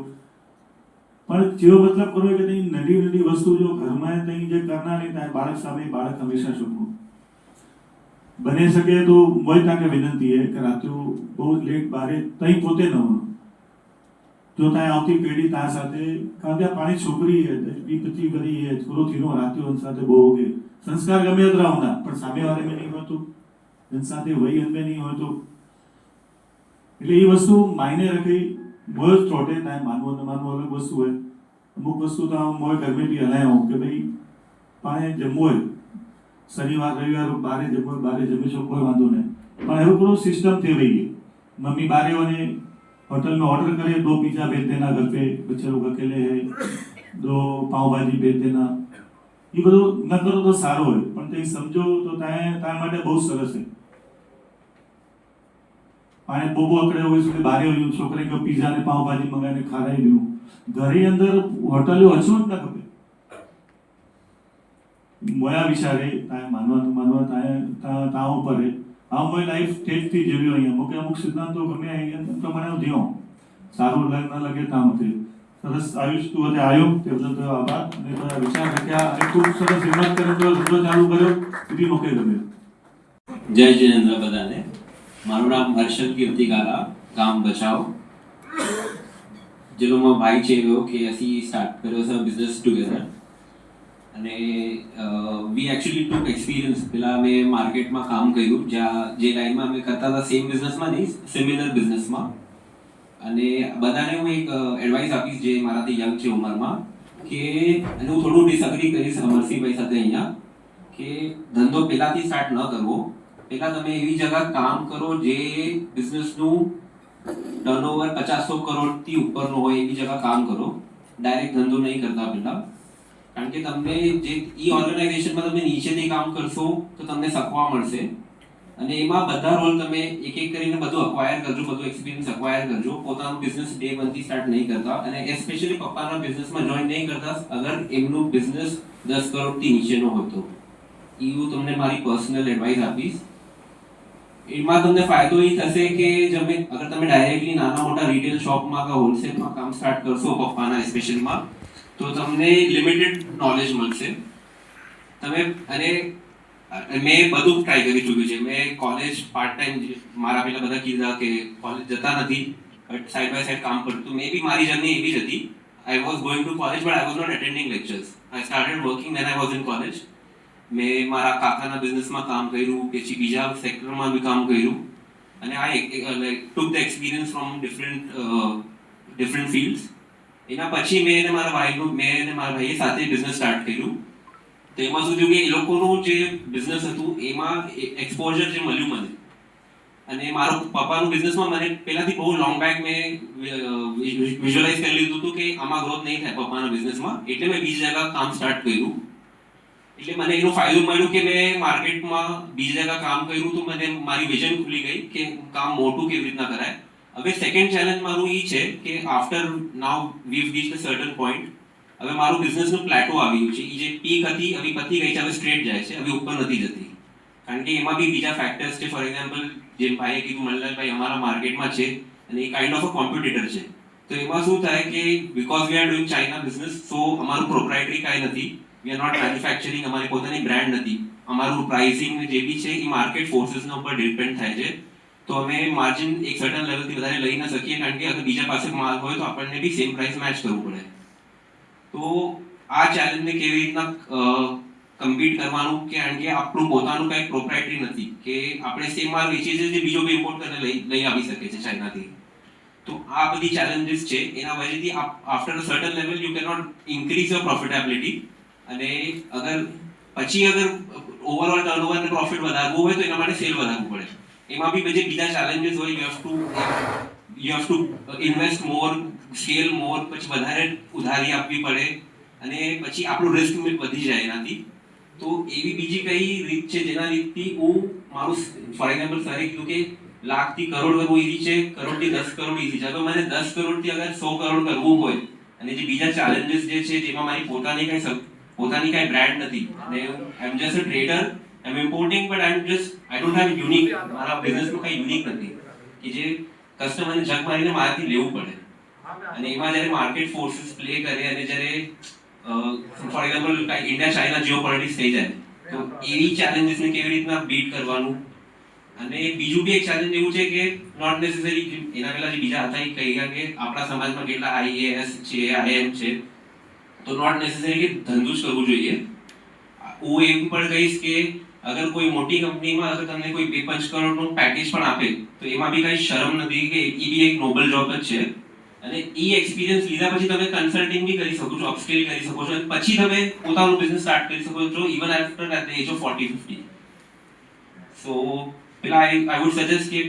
पर जो मतलब करो कि नहीं नडी नडी वस्तु जो घर में नहीं जे करना नहीं था बालक सामे बालक हमेशा छोकरो बने सके तो मोय ताके विनंती है कि रातो बहुत लेट बारे तई पोते न हो जो ताए आवती पेढ़ी ता साथे कारण के पानी छोकरी है बी पति करी है छोरो थीनो रातो उन साथे बोगे संस्कार गमे अतरा होना पर सामे वाले में नहीं होतो जन साथे वही अंदर नहीं हो तो એટલે એ વસ્તુ માયને રાખી બહુ જ થોટે થાય માનવો ન માનવો અલગ વસ્તુ હોય અમુક વસ્તુ તો મોએ ઘર में भी હલાયો કે ભાઈ પાણે જમવું હોય શનિવાર રવિવાર બારે જમવું હોય બારે જમી શકો કોઈ વાંધો નહીં, પણ એવું પૂરો सिस्टम થઈ રહી है। मम्मी बारे वाले होटल में ऑर्डर करे 2 पिज्जा भेज देना घर पे, बच्चे लोग अकेले हैं 2 पाव भाजी भेज देना, ये બધું ન કરો તો સારું હોય, પણ તે સમજો તો તારા માટે બહુ સરસ છે। પાણે બોબો અકડે હોય છે બારે હોય છોકરે કે પિઝા ને પાવ ભાજી મંગાવીને ખારાઈ દીધું, ઘરે અંદર હોટલો હચવું જ ના ખપે। મોયા વિચારે તારે માનવા તાવ ઉપર આ મોય લાઈફ ટેસ્ટથી જીવ્યો અહીંયા મોકે અમુક સિદ્ધાંતો ગમે અહીંયા પ્રમાણે થયો સારું લાગે ન લાગે તા મતે સરસ આયુષ તું હવે આવ્યો તે બદલ તો આભાર અને તારા વિચાર રાખ્યા અને ખૂબ સરસ હિંમત કરીને તો ધંધો ચાલુ કર્યો એ બી મોકે ગમે। જય જિનેન્દ્ર બધાને, મારું નામ હર્ષદ કીર્તિગાલા, ગામ બચાવ, જેનો મારો ભાઈ છે એવો કે ਅਸੀਂ સ્ટાર્ટ કર્યો છે બિઝનેસ ટુગેધર અને વી એકચ્યુઅલી ટુક એક્સપિરિયન્સ। પેલા મેં માર્કેટમાં કામ કર્યું જ્યાં જે લાઈનમાં અમે કરતા હતા સેમ બિઝનેસમાં નહીં, સિમિલર બિઝનેસમાં, અને બધાને હું એક એડવાઇસ આપીશ જે મારાથી યંગ છે ઉંમરમાં કે, અને હું થોડું ડિસઅગ્રી કરીશ અમરસિંહભાઈ સાથે અહીંયા કે ધંધો પહેલાથી સ્ટાર્ટ ન કરવો, પહેલા તમે એવી જગ્યા કામ કરો જે બિઝનેસનું ટર્નઓવર 50-100 કરોડથી ઉપરનો હોય એવી જગ્યા કામ કરો, ડાયરેક્ટ ધંધો નહીં કરતા પહેલા, કારણ કે તમને જે ઈ ઓર્ગેનાઇઝેશનમાં તમે નીચેથી કામ કરશો તો તમને સકવા મળશે અને એમાં બધા રોલ તમે એક એક કરીને બધું અક્વાયર કરજો, બધું એક્સપિરિયન્સ અક્વાયર કરજો, પોતાનું બિઝનેસ ડે 1 થી સ્ટાર્ટ નહીં કરતા અને એસ્પેશિયલી પપ્પાના બિઝનેસમાં જોઈન નહીં કરતા અગર એમનું બિઝનેસ 10 કરોડથી નીચેનો હોય તો। એ હું તમને મારી પર્સનલ એડવાઇસ આપીશ। એમાં તમને ફાયદો એ થશે કે અગર તમે ડાયરેક્ટલી નાના મોટા રિટેલ શોપમાં કે હોલસેલમાં કામ સ્ટાર્ટ કરશો પપ્પાના એસ્પેશિયલમાં તો તમને લિમિટેડ નોલેજ મળશે। તમે અને મેં બધું ટ્રાય કરી ચૂક્યું છે, મેં કોલેજ પાર્ટ ટાઈમ મારા પેલા બધા કીધા કે કોલેજ જતા નથી બટ સાઈડ બાય સાઈડ કામ કરતું, મે બી મારી જર્ની એવી જ હતી। I was going to college but I was not attending lectures, I started working when I was in college. મેં મારા કાકાના બિઝનેસમાં કામ કર્યું, પછી બીજા સેક્ટરમાં બી કામ કર્યું અને I took the experience from different fields. એના પછી મેં અને મારા ભાઈએ સાથે બિઝનેસ સ્ટાર્ટ કર્યું, તો એમાં શું થયું કે એ લોકોનું જે બિઝનેસ હતું એમાં એક્સપોઝર જે મળ્યું મને, અને મારો પપ્પાનું બિઝનેસમાં મને પહેલાથી બહુ લોંગ બેક મેં વિઝ્યુઅલાઇઝ કરી લીધું હતું કે આમાં ગ્રોથ નહીં થાય પપ્પાના બિઝનેસમાં, એટલે મેં બીજી જગ્યા કામ સ્ટાર્ટ કર્યું। એટલે મને એનો ફાયદો મળ્યો કે મેં માર્કેટમાં બીજી જગ્યા કામ કર્યું તો મને મારી વિઝન ખુલી ગઈ કે કામ મોટું કેવી રીતના કરાય। હવે સેકન્ડ ચેલેન્જ મારું એ છે કે after now weave reached a certain point, હવે મારું બિઝનેસનું પ્લેટો આવી ગયું છે, એ જે પીક હતી હવે પતી ગઈ છે, હવે સ્ટ્રેટ જાય છે, હવે ઉપર નથી જતી, કારણ કે એમાં બી બીજા ફેક્ટર્સ છે। ફોર એક્ઝામ્પલ જેમ ભાઈએ કીધું મલ્લાલભાઈ અમારા માર્કેટમાં છે અને એ કાઇન્ડ ઓફ અ કોમ્પિટિટર છે, તો એમાં શું થાય કે because we are doing China business, so અમારું પ્રોપ્રાઇટરી કાંઈ નથી, વી આર નોટ મેન્યુફેક્ચરિંગ, અમારી પોતાની બ્રાન્ડ નથી, અમારું પ્રાઇસિંગ જે બી છે એ માર્કેટ ફોર્સીસના ઉપર ડિપેન્ડ થાય છે, તો અમે માર્જિન એક સર્ટન લેવલથી વધારે લઈ ન શકીએ, કારણ કે અગર બીજા પાસે માલ હોય તો આપણને બી સેમ પ્રાઇસ મેચ કરવું પડે। તો આ ચેલેન્જને કેવી રીતના કમ્પીટ કરવાનું, કે કારણ કે આપણું પોતાનું કંઈ પ્રોપ્રાઇટરી નથી કે આપણે સેમ માલ વેચીએ છીએ જે બીજો બી ઇમ્પોર્ટ કરીને લઈ આવી શકે છે ચાઇનાથી, તો આ બધી ચેલેન્જીસ છે। એના વજહથી after a certain level you can not increase your profitability, અને અગર ઓવરઓલ ટર્નઓવર અને પ્રોફિટ વધારવું હોય તો એના માટે સેલ વધારવું પડે, એમાં બી બીજા ચેલેન્જીસ હોય, you have to invest more, scale more, પછી વધારે ઉધારી આપવી પડે અને પછી આપણું રિસ્ક વધી જાય એનાથી। તો એવી બીજી કઈ રીત છે જેના રીતથી હું મારું, ફોર એક્ઝામ્પલ સરે કીધું કે લાખથી કરોડ કરવું ઈઝી છે, કરોડથી 10 કરોડ ઈઝી છે, તો મને 10 કરોડથી અગર 100 કરોડ કરવું હોય અને જે બીજા ચેલેન્જીસ જે છે જેમાં મારી પોતાની કઈ બ્રાન્ડ નથી અને I am just a trader, I am importing but I don't have unique, મારા બિઝનેસમાં કઈ યુનિક નથી કે જે કસ્ટમરને જગ મારીને મારાથી લેવું પડે, અને એમાં જ્યારે માર્કેટ ફોર્સીસ પ્લે કરે અને જ્યારે ફોર એક્ઝામ્પલ ઇન્ડિયા ચાઇના જીઓપોલિટિક્સ થઈ જાય તો એવી ચેલેન્જીસને કેવી રીતના બીટ કરવાનું। અને બીજું બી એક ચેલેન્જ એવું છે કે નોટ નેસેસરી, એના પહેલા જે બીજા હતા એ કહી ગયા કે આપણા સમાજમાં કેટલા આઈએએસ છે, આઈએમ છે, તો નોટ નેસેસરી કે ધંધો જ કરવું જોઈએ। હું એમ પણ કહીશ કે અગર કોઈ મોટી કંપનીમાં અગર તમને કોઈ 2-5 કરોડનું પેકેજ પણ આપે તો એમાં બી કઈ શરમ નથી કે એ બી એક નોબલ જોબ જ છે, અને એ એક્સપિરિયન્સ લીધા પછી તમે કન્સલ્ટિંગ બી કરી શકો છો, અપસ્કેલ કરી શકો છો અને પછી તમે પોતાનું બિઝનેસ સ્ટાર્ટ કરી શકો છો even after at the age of 40-50. So પેલા આઈ વુડ સજેસ્ટ કે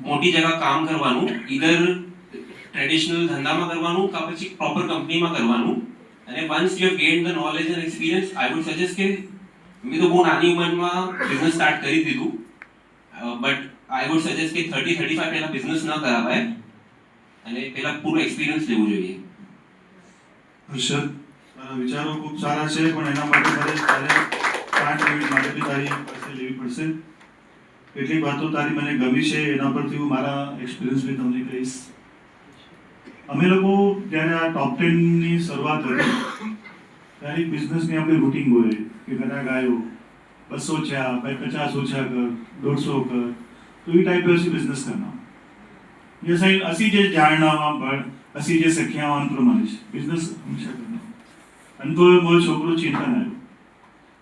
મોટી જગા કામ કરવાનું, ઈધર ટ્રેડિશનલ ધંધામાં કરવાનું કે પછી પ્રોપર કંપનીમાં કરવાનું. અને once you have gained the knowledge and experience, I would suggest કે મેં તો બહુ નાની ઉંમરમાં બિઝનેસ સ્ટાર્ટ કરી દીધું, બટ આઈ વુડ સજેસ્ટ કે 30-35 પહેલા બિઝનેસ ન કરાવાય અને પહેલા પૂરો એક્સપિરિયન્સ લેવું જોઈએ. હર્ષદ, તારા વિચારો ખૂબ સારા છે, પણ એના માટે તારે 5 મિનિટ માટે બી તારી પાસે લેવી પડશે. કેટલીક વાતો તારી મને ગમી છે, એના પરથી હું મારા એક્સપિરિયન્સ બી તમને કહીશ. અમે લોકો જ્યારે આ ટોપ 10ની શરૂઆત કરી ત્યારે બિઝનેસની આપણી રૂટિંગ હોય કે ગ્રાહક આવ્યો 200 થયા, ભાઈ 50 ઓછા કર, 150 કર, तो ये टाइप ऐसी बिजनेस करना ये सही असी जे जानना बड़ असी जे सख्या प्रमाणे बिजनेस हमेशा करना अनुभव मोर छोकरो चिंता ना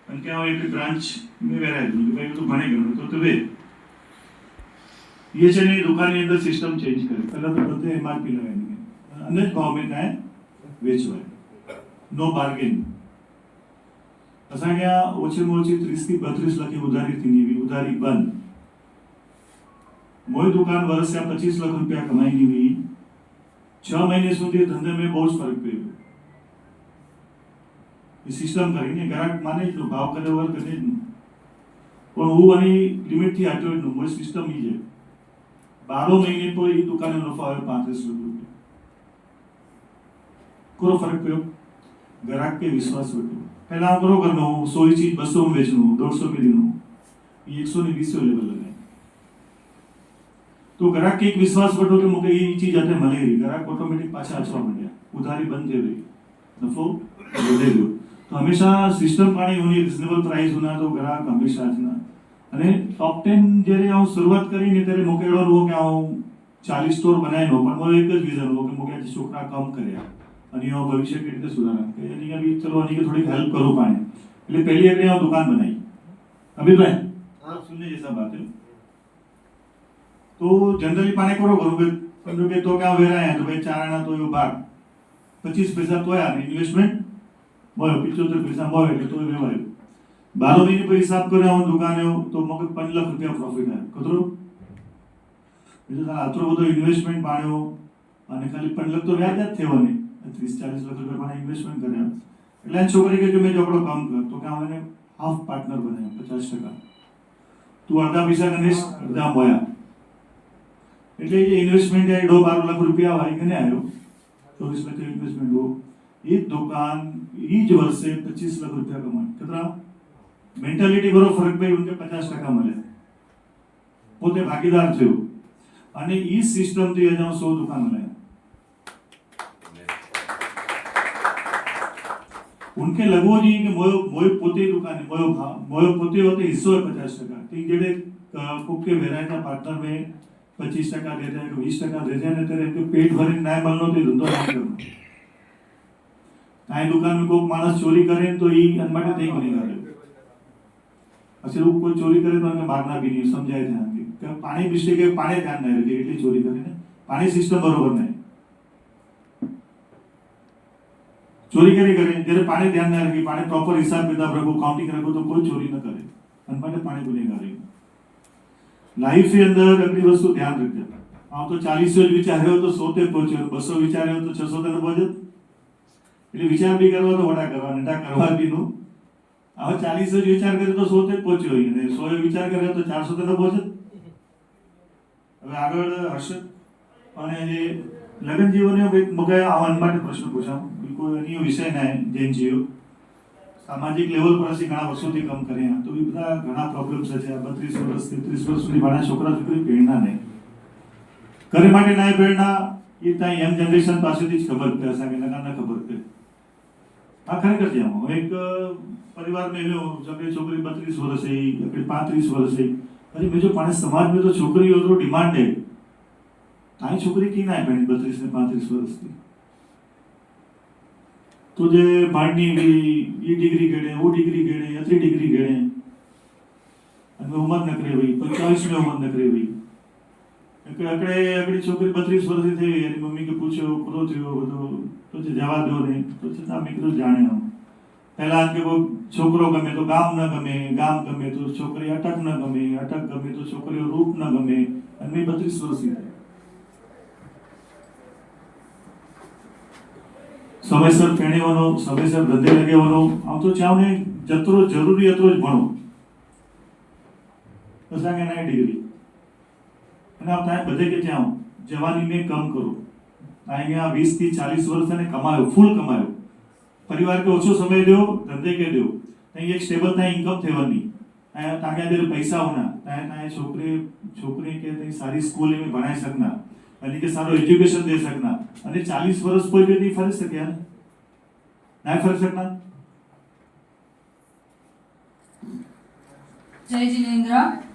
અને ત્યાં એક બ્રાન્ચ મેં વેરાય દઉં ભાઈ તું ભણે ગયો તો વે ये છે ને દુકાનની અંદર સિસ્ટમ ચેન્જ કરે. પહેલા તો બધે એમઆરપી લગાવી અને જ ભાવ में કાંઈ વેચવાય, નો બાર્ગેન. असांखे ओछे में ओછી 30 થી 32 લાખ ઉધારી थींदी, उधारी बंद. मोई दुकान वर्ष या 25 लाख रुपया कमाई हुई. 6 महीने સુધી ધંધે में बहुत फर्क पड़ो. ये सिस्टम કરીને ગ્રાહક માને જ ભાવ કરે વર કરે જ નહીં, પણ હું આની લિમિટથી આટલો જ મોઈ સિસ્ટમ ઈ છે 12 મહિને તો એ દુકાને નફો આવે 35 લાખ રૂપિયા. કોનો ફરક પડ્યો? ગ્રાહક पे विश्वास વધ્યો. પહેલા કરો કરનો 100 ની ચીજ 200 में बेचनो, 150 में देनो, ये 120 लेवल लगा. तो ग्राहक के एक विश्वास बढ़ो कि मुझे ये चीज आते मलेगी, ग्राहक ऑटोमेटिक पाछा अचवा मंड्या, उधारी बंद थे गई, नफो बढ़े गयो. तो हमेशा सिस्टम पाणी होनी, रिजनेबल प्राइस होना, तो ग्राहक हमेशा आजना. અને ટોપ 10 જ્યારે હું શરૂઆત કરીને ત્યારે મોકેડો નો કે હું 40 સ્ટોર બનાવી નો, પણ મારો એક જ વિઝન હતો કે મોકે છોકરા કામ કર્યા અને એનો ભવિષ્ય કેવી રીતે સુધારા કે એની બી ચલો આની થોડી હેલ્પ કરું પાણી. એટલે પહેલી એટલે હું દુકાન બનાવી. अभी भाई हां सुनने जैसा बात है. तो जनरली पाने करो करो कि समझो कि तो क्या वेरा है तो भाई 4 आना तो यो भाग 25 पैसा तो यार इन्वेस्टमेंट मोयो 75 पैसा मोयो એટલે તો વેવાય 12 મહિને પર હિસાબ કરે હું દુકાને તો મને 5 લાખ રૂપિયા પ્રોફિટ આવે. કતરો એટલે તારા આટલો બધો ઇન્વેસ્ટમેન્ટ પાડ્યો અને ખાલી 5 લાખ તો વ્યાજ જ થયો ને 30-40 લાખ રૂપિયા પાડે ઇન્વેસ્ટમેન્ટ કર્યા. એટલે આ છોકરી કે જો મેં જોકડો કામ કર તો કે મને હાફ પાર્ટનર બનાવ્યો 50%. તું અડધા પૈસા ગણેશ અડધા મોયા. એટલે જે ઇન્વેસ્ટમેન્ટ है 12 लाख रुपया आई कने आयो 24 लाख इन्वेस्टमेंट हो ये दुकान ईज वर्षे 25 लाख रुपया कमाई. कितना मेंटालिटी बरो फरक पड़ी, उनके 50% મળે, પોતે ભાગીદાર થયો અને ઈ સિસ્ટમ થી આજે 100 દુકાન બનાવ્યા. उनके लगो जी कि मोयो मोयो पोते दुकान मोयो पोते होते हिस्सो है 50%. तो जेडे कुक के वेरायटा पार्टनर में 25% देते हैं, 20% देते हैं, तेरे के पेट भरे ना મળનો તો ધંધો ના કરવાનો. કાઈ દુકાન में कोई मानस चोरी करे तो ये अनमाटे नहीं बनेगा. अच्छा लोग कोई चोरी करे तो उन्हें मारना भी नहीं, समझाए ध्यान कि पानी मिस्टेक है, पानी ध्यान नहीं रखे એટલે ચોરી કરે ને પાણી સિસ્ટમ બરોબર નહીં. चोरी करे જ્યારે પાણી ધ્યાન ના રાખી, પાણી પ્રોપર હિસાબ કિતાબ રાખો, કાઉન્ટિંગ રાખો તો કોઈ ચોરી ન કરે. અનમાટે પાણી ગુનેગારી. लाइफ के अंदर अगली वस्तु ध्यान रखते. हाँ तो 40 विचार हो तो 100 ते पहुंचे, 200 विचार हो तो 600 तक पहुंचे. એટલે વિચાર બી કરવા તો વડા કરવા નટા કરવા બી નો. હવે 40 વિચાર કરે તો 100 તક પહોંચ્યો હોય અને 100 વિચાર કરે તો 400 તક પહોંચે. હવે આગળ હર્ષદ અને જે લગ્ન જીવનનો એક મગે આવન માટે પ્રશ્ન પૂછામ. બિલકુલ એનો વિષય ના જૈન જીવ સામાજિક લેવલ પર ਅਸੀਂ ઘણા વર્ષોથી કામ કર્યા તો એ બધા ઘણા પ્રોબ્લેમ્સ છે. 32 વર્ષ 33 વર્ષ સુધી ઘણા છોકરા છોકરી પ્રેરણા નહીં કરે માટે ના પ્રેરણા એ ત્યાં યંગ જનરેશન પાસેથી જ ખબર પડે, અસાંગે નકા ખબર પડે. આ ખરેખર છે. આમાં એક પરિવાર में लो जब छोकरी 32 वर्ष है, 35 वर्ष है, अरे मुझे पाने समाज में तो छोकरी और डिमांड है, ताई छोकरी की ना है 32 ने 35 वर्ष की. तो जे भाड़नी भी ये डिग्री गेड़े, वो डिग्री गेड़े, अतरी डिग्री गेड़े, અને ઉંમર નકરે ભાઈ 45 में उम्र नकरे भाई એકડી છોકરી 32 વર્ષની થઈ એની મમ્મી કે પૂછ્યો પૂરો થયો બધો તો જવા દો ને તો ના મેં કીધું જાણે આમ પહેલા કે છોકરો ગમે તો ગામ ન ગમે ગામ ગમે તો છોકરી અટક ન ગમે અટક ગમે તો છોકરીઓ રૂપ ન ગમે અને મેં 32 વર્ષની થઈ સમયસર પેણીવાનો સમયસર ધંધે લગાવવાનો આમ તો ચાવને જતરો જરૂરી હતો જ ભણો બસ આગે 9 ડિગ્રી અને आप ताए बदे के जाओ जवानी में कम करो आएंगे 20 થી 40 વર્ષ અને કમાયો ફૂલ કમાયો પરિવાર કે ઓછો સમય દો ધંધે કે દો नहीं एक स्टेबल ना इनकम थेवनी ताकि अगर पैसा होना ताकि छोकरे के नहीं सारी स्कूल में बनाई सकना यानी कि सारो एजुकेशन दे सकना અને 40 વર્ષ કોઈ भी नहीं फरी सके ना फरी सकना જય જિનેન્દ્ર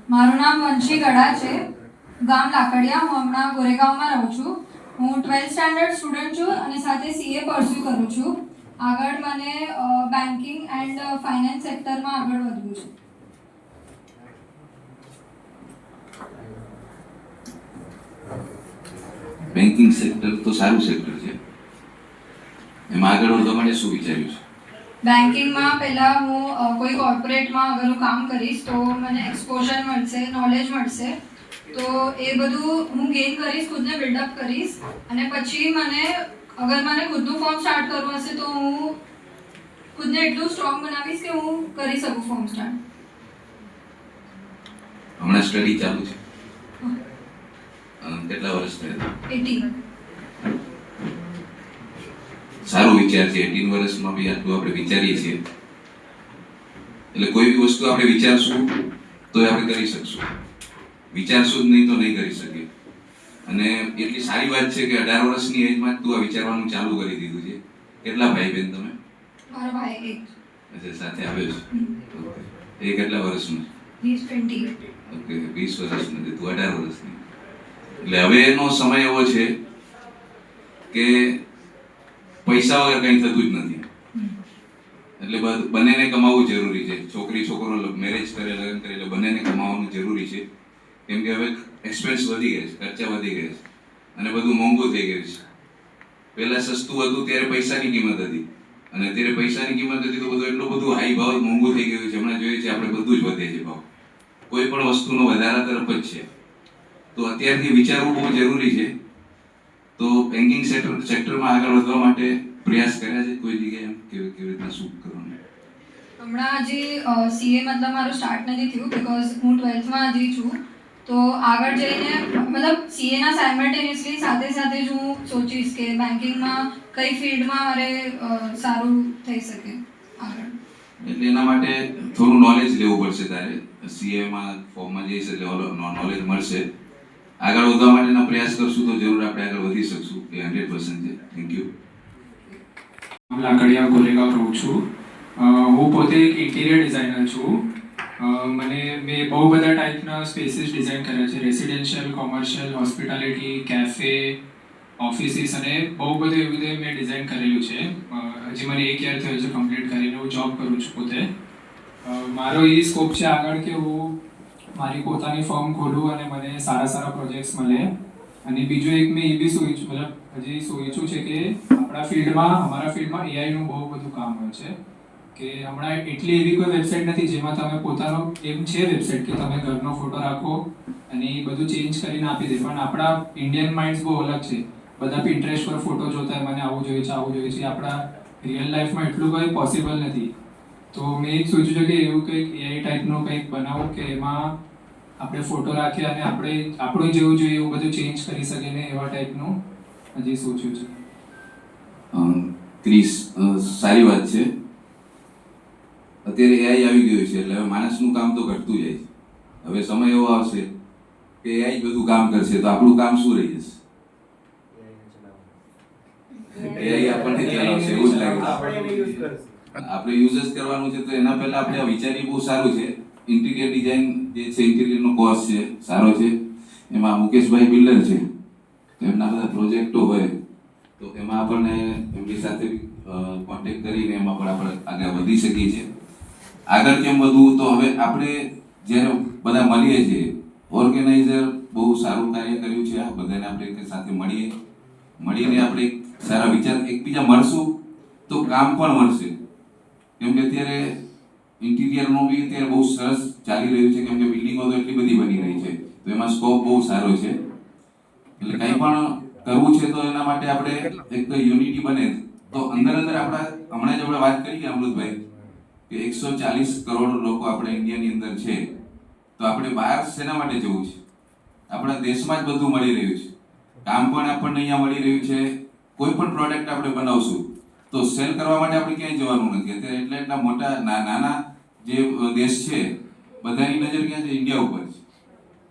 મારું નામ વંશી ગડા છે ગામ લાકડિયા હું હમણાં ગોરેગાંવમાં રહું છું હું 12th સ્ટાન્ડર્ડ સ્ટુડન્ટ છું અને સાથે સીએ પરસ્યુ કરું છું આગળ મને બેન્કિંગ એન્ડ ફાઇનાન્સ સેક્ટરમાં આગળ વધવું છે બેન્કિંગ સેક્ટર તો સારું સેક્ટર છે એમાં આગળ વધવા માટે શું વિચાર્યું છે બેન્કિંગમાં પહેલાં હું કોઈ કોર્પોરેટમાં અગર હું કામ કરીશ તો મને એક્સપોઝર મળશે નોલેજ મળશે તો એ બધું હું ગેઇન કરીશ ખુદને બિલ્ડઅપ કરીશ અને પછી મને અગર મને ખુદનું ફોર્મ સ્ટાર્ટ કરવું હશે તો હું ખુદને એટલું સ્ટ્રોંગ બનાવીશ કે હું કરી શકું ફોર્મ સ્ટાર્ટ હમણાં સ્ટડી ચાલુ છે કેટલા વર્ષ થયા 18 સારો વિચાર છે 18 વર્ષમાં બી આટલું આપણે વિચારીએ છીએ એટલે કોઈ બી વસ્તુ આપણે વિચારશું તો આપણે કરી શકશું વિચારશું જ નહીં તો નહીં કરી શકીએ અને એટલી સારી વાત છે કે 18 વર્ષની એજમાં તું આ વિચારવાનું ચાલુ કરી દીધું છે કેટલા ભાઈ બહેન તમે મારો ભાઈ એક અચ્છા સાથે આવ્યો છે એ કેટલા વર્ષનું he's 20 ઓકે 20 વર્ષનું છે તું 18 વર્ષની એટલે હવે એનો સમય એવો છે કે પૈસા વગર કંઈ થતું જ નથી એટલે બંનેને કમાવું જરૂરી છે છોકરી છોકરો મેરેજ કરે લગ્ન કરે એટલે બંનેને કમાવાનું જરૂરી છે કેમ કે હવે એક્સપેન્સ વધી ગયા છે ખર્ચા વધી ગયા છે અને બધું મોંઘું થઈ ગયું છે પહેલા સસ્તું હતું ત્યારે પૈસાની કિંમત હતી અને અત્યારે પૈસાની કિંમત હતી તો બધું એટલું બધું હાઈ ભાવ મોંઘું થઈ ગયું છે હમણાં જોઈએ છે આપણે બધું જ વધે છે ભાવ કોઈ પણ વસ્તુનો વધારા તરફ જ છે તો અત્યારથી વિચારવું બહુ જરૂરી છે તો બેન્કિંગ સેક્ટરમાં આગળ વધવા માટે પ્રયાસ કર્યા છે કોઈ જગ્યાએ એમ કેવી રીતના શું કરવાનું હમણાં હજી સીએ મતલબ મારું સ્ટાર્ટ નથી થયું બીકોઝ હું 12થમાં હજી છું તો આગળ જઈને મતલબ સીએના સાયમલ્ટેનિયસલી સાથે સાથે જ હું સોચીશ કે બેન્કિંગમાં કઈ ફિલ્ડમાં મારે સારું થઈ શકે આગળ એટલે એના માટે થોડું નોલેજ લેવું પડશે તારે સીએમાં ફોર્મમાં જઈશ એટલે નોલેજ મળશે આગળ વધવા માટેના પ્રયાસ કરશું તો જરૂર આપણે આગળ વધી શકશું એ 100% છે થેન્ક યુ લાકડિયા ગોરેગાંવ રહું છું હું પોતે એક ઇન્ટિરિયર ડિઝાઇનર છું મેં બહુ બધા ટાઈપના સ્પેસીસ ડિઝાઇન કર્યા છે residential commercial hospitality cafe offices અને બહુ બધું એવી રીતે મેં ડિઝાઇન કરેલું છે હજી મને 1 યર થયો છે કમ્પ્લીટ કરીને હું જોબ કરું છું પોતે મારો એ સ્કોપ છે આગળ કે હું મારી પોતાની ફર્મ ખોલું અને મને સારા સારા પ્રોજેક્ટ્સ મળે અને બીજું એક મેં એ બી સોચ્યું મતલબ હજી સોચ્યું છે કે અમારા ફિલ્ડમાં એઆઈનું બહુ બધું કામ હોય છે કે હમણાં એટલી એવી કોઈ વેબસાઇટ નથી જેમાં તમે પોતાનો એમ છે વેબસાઇટ કે તમે ઘરનો ફોટો રાખો અને એ બધું ચેન્જ કરીને આપી દે પણ આપણા ઇન્ડિયન માઇન્ડ્સ બહુ અલગ છે બધા પિન્ટરેસ્ટ પર ફોટો જોતા હોય મને આવું જોઈએ છે આપણા રિયલ લાઈફમાં એટલું કંઈ પોસિબલ નથી તો મેં એક સોચ્યું છે કે એવું કંઈક એઆઈ ટાઈપનું કંઈક બનાવું કે એમાં આપણે ફોટો રાખીએ અને આપણે આપણું જેવું જોઈએ એવું બધું ચેન્જ કરી શકીએ ને એવા ટાઈપનું હજી સોચ્યું છે ક્રિસ સારી વાત છે અત્યારે એઆઈ આવી ગયું છે એટલે હવે માણસનું કામ તો ઘટતું જાય છે હવે સમય એવો આવશે કે એઆઈ જ બધું કામ કરશે તો આપણું કામ શું રહી જશે એઆઈ આપણને ચલાવશે એવું જ લાગે આપણે યુઝ જ કરવાનું છે તો એના પહેલા આપણે આ વિચારી બહુ સારું છે ઇન્ટિરિયર ડિઝાઇન જે છે ઇન્ટિરિયરનો કોર્સ છે સારો છે એમાં મુકેશભાઈ બિલ્ડર છે તો એમના બધા પ્રોજેક્ટો હોય તો એમાં આપણને એમની સાથે કોન્ટેક્ટ કરીને એમાં પણ આપણે આગળ વધી શકીએ છીએ આગળ કેમ વધવું તો હવે આપણે જ્યારે બધા મળીએ છીએ ઓર્ગેનાઇઝર બહુ સારું કાર્ય કર્યું છે. આ બધાને આપણે એક સાથે મળીને આપણે એક સારા વિચાર એકબીજા મળશું તો કામ પણ મળશે. કેમ કે અત્યારે ઇન્ટિરિયરનું બી અત્યારે બહુ સરસ ચાલી રહ્યું છે, કેમ કે બિલ્ડિંગો તો એટલી બધી બની રહી છે, તો એમાં સ્કોપ બહુ સારો છે. એટલે કંઈ પણ કરવું છે તો એના માટે આપણે એક યુનિટી બને તો અંદર આપણા હમણાં જ આપણે વાત કરી અમૃતભાઈ કે 140 કરોડ લોકો આપણે ઇન્ડિયાની અંદર છે, તો આપણે બહાર શેના માટે જવું છે? આપણા દેશમાં જ બધું મળી રહ્યું છે, કામ પણ આપણને અહીંયા મળી રહ્યું છે. કોઈ પણ પ્રોડક્ટ આપણે બનાવશું તો સેલ કરવા માટે આપણે ક્યાંય જવાનું નથી. અત્યારે એટલા મોટા નાના જે દેશ છે બધાની નજર ક્યાં છે? ઇન્ડિયા ઉપર છે.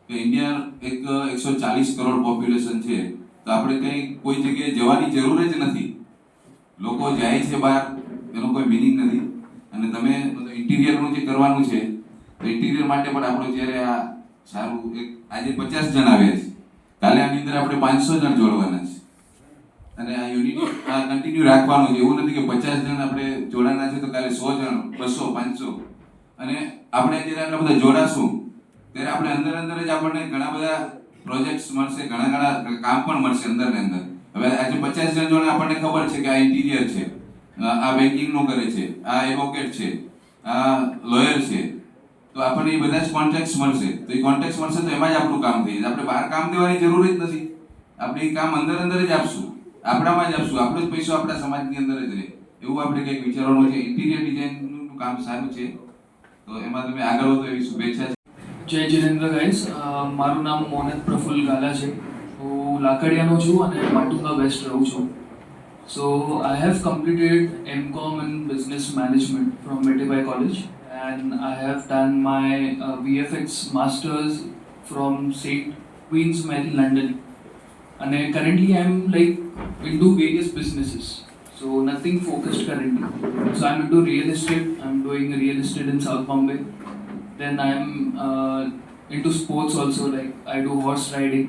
કે ઇન્ડિયા એક 140 કરોડ પોપ્યુલેશન છે, તો આપણે કંઈ કોઈ જગ્યાએ જવાની જરૂર જ નથી. લોકો જાય છે બહાર, એનો કોઈ મિનિંગ નથી. અને તમે ઇન્ટિરિયરનું જે કરવાનું છે તો ઇન્ટિરિયર માટે પણ આપણું જ્યારે આ સારું એક આજે 50 જણ આવ્યા છે, કાલે આની અંદર આપણે 500 જણ જોડવાના છે. અને આ યુનિટી આ કન્ટિન્યુ રાખવાનું છે. એવું નથી કે 50 જણ આપણે જોડાના છે તો કાલે 100 જણ 200 500. અને આપણે જ્યારે આટલા બધા જોડાશું ત્યારે આપણે અંદર જ આપણને ઘણા બધા પ્રોજેક્ટ્સ મળશે, ઘણા કામ પણ મળશે અંદર ને અંદર. હવે આજે 50 જણ જોડે આપણને ખબર છે કે આ ઇન્ટિરિયર છે, આ બેન્કિંગનું કરે છે, આ એડવોકેટ છે, આ લોયર છે, તો આપણને એ બધા જ કોન્ટેક્ટ્સ મળશે. તો એ કોન્ટેક્ટ્સ મળશે તો એમાં જ આપણું કામ થઈ જશે. આપણે બહાર કામ દેવાની જરૂર જ નથી. આપણે એ કામ અંદર જ આપશું, આપણામાં જ આપશું. આપણો જ પૈસો આપણા સમાજની અંદર જ રહે એવું આપણે કંઈક વિચારવાનું છે. ઇન્ટિરિયર ડિઝાઇનનું કામ સારું છે, તો એમાં તમે આગળ વધો એવી શુભેચ્છા છે. જય જિનેન્દ્ર ગાઈસ, મારું નામ મોનત પ્રફુલ્લ ગાલા છે. હું લાકડિયાનો છું અને માટુંગા વેસ્ટ રહું છું. So I have completed MCom in Business Management from Metibai College and I have done my VFX Masters from St. Queen's Mary, London. And currently I am like into various businesses. So nothing focused currently. So I'm into real estate. I'm doing real estate in South Bombay. Then I'm into sports also, like I do horse riding.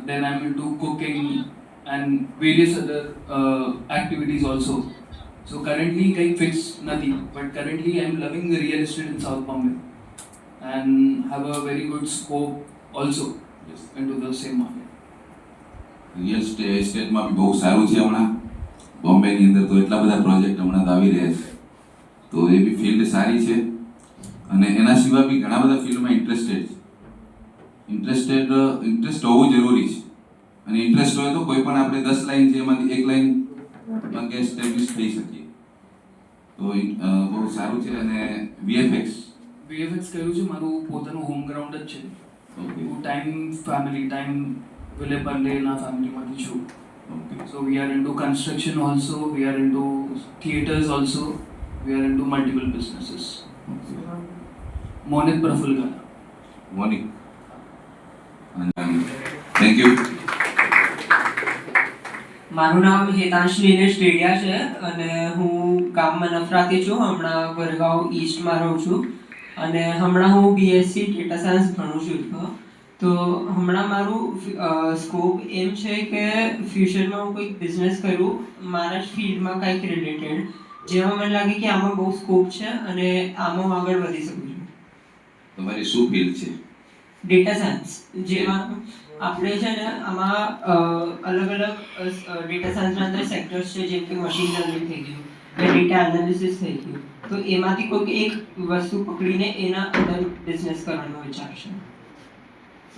Then I'm into cooking and various other activities also. So currently I fix nothing, but currently I'm loving the real estate in South Bombay and have a very good scope also into the same market. Real એસ્ટેટમાં બી બહુ સારું છે. હમણાં બોમ્બેની અંદર તો એટલા બધા પ્રોજેક્ટ હમણાં તો આવી રહ્યા છે, તો એ બી ફિલ્ડ સારી છે. અને એના સિવાય બી ઘણા બધા ફિલ્ડમાં ઇન્ટરેસ્ટ હોવું જરૂરી છે. અને ઇન્ટરેસ્ટ હોય તો કોઈ પણ આપણે 10 લાઈન છે એમાંથી એક લાઈન કે એસ્ટેબ્લિશ થઈ શકીએ, તો બહુ સારું છે. અને VFX કર્યું છે, મારું પોતાનું હોમ ગ્રાઉન્ડ જ છે. ઓકે હું ટાઈમ વિલેપલ્લેના ફેમિલીમાંથી છું. Okay So we are into construction also, we are into theatres also, we are into multiple businesses. Monit Praful Gala. Monik, thank you. મારું નામ હેતાંશ નીલેશ ડેડિયા છે અને હું ગામ મનફરાથી છું. હમણાં વરગાંવ ઈસ્ટમાં રહું છું અને હમણાં હું BSc ડેટા સાયન્સ ભણું છું. તો હમણાં મારું સ્કોપ એમ છે કે ફ્યુચરમાં હું કંઈક બિઝનેસ કરું મારા જ ફિલ્ડમાં કંઈક રિલેટેડ, જેમાં મને લાગે કે આમાં બહુ સ્કોપ છે અને આમાં હું આગળ વધી શકું છું. તમારી શું ફિલ્ડ છે? ડેટા સાયન્સ, જેમાં આપણે છે ને આમાં અલગ ડેટા સાયન્સના અંદર સેક્ટર્સ છે, જેમ કે મશીન લર્નિંગ થઈ ગયું કે ડેટા એનાલિસિસ થઈ ગયું. તો એમાંથી કોઈક એક વસ્તુ પકડીને એના અંદર બિઝનેસ કરવાનો વિચાર છે.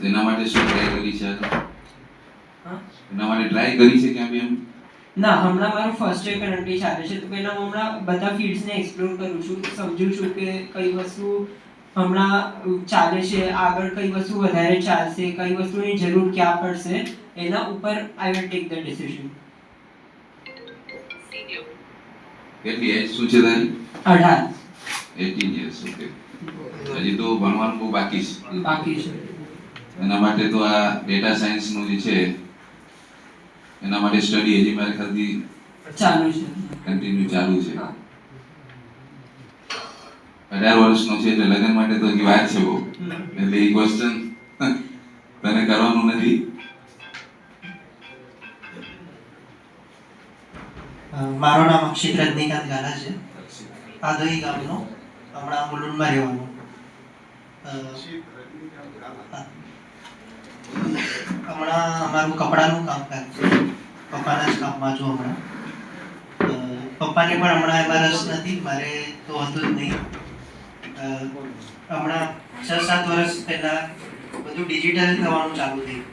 એના માટે શું ટ્રાય કરી છે? એના માટે ટ્રાય કરી છે કે એમ? ના, હમણાં મારું ફર્સ્ટ યર કરન્ટલી ચાલે છે, તો પહેલાં હું હમણાં બધા ફિલ્ડ્સને એક્સપ્લોર કરું છું, સમજું છું કે કઈ વસ્તુ હમણાં ચાલે છે, આગળ કઈ વસ્તુ વધારે ચાલશે, કઈ વસ્તુની જરૂર ક્યાં પડશે, એના ઉપર I will take the decision. કેટલી એજ શું છે તારી? 18 years. ઓકે, હજી તો ભણવાનું બહુ બાકી છે. એના માટે તો આ ડેટા સાયન્સનું જે છે એના માટે સ્ટડી હજી મારી ખ્યાલથી ચાલુ છે, કન્ટિન્યુ ચાલુ છે. 18 વર્ષનો છે એટલે લગ્ન માટે તો હજી વાર છે બહુ, એટલે એ ક્વેશ્ચન તને કરવાનું નથી. મારું નામ અક્ષિત રજનીકાંત ગાલા છે, આદોઈ ગામનો, હમણાં મુલુંડમાં રહેવાનું. હમણાં અમારું કપડાનું કામકાજ છે, પપ્પાના જ કામમાં છું હમણાં. પપ્પાને પણ હમણાં એમાં રસ નથી, મારે તો હતું જ નહીં. હમણાં 6-7 વર્ષ પહેલાં બધું ડિજિટલ થવાનું ચાલુ થયું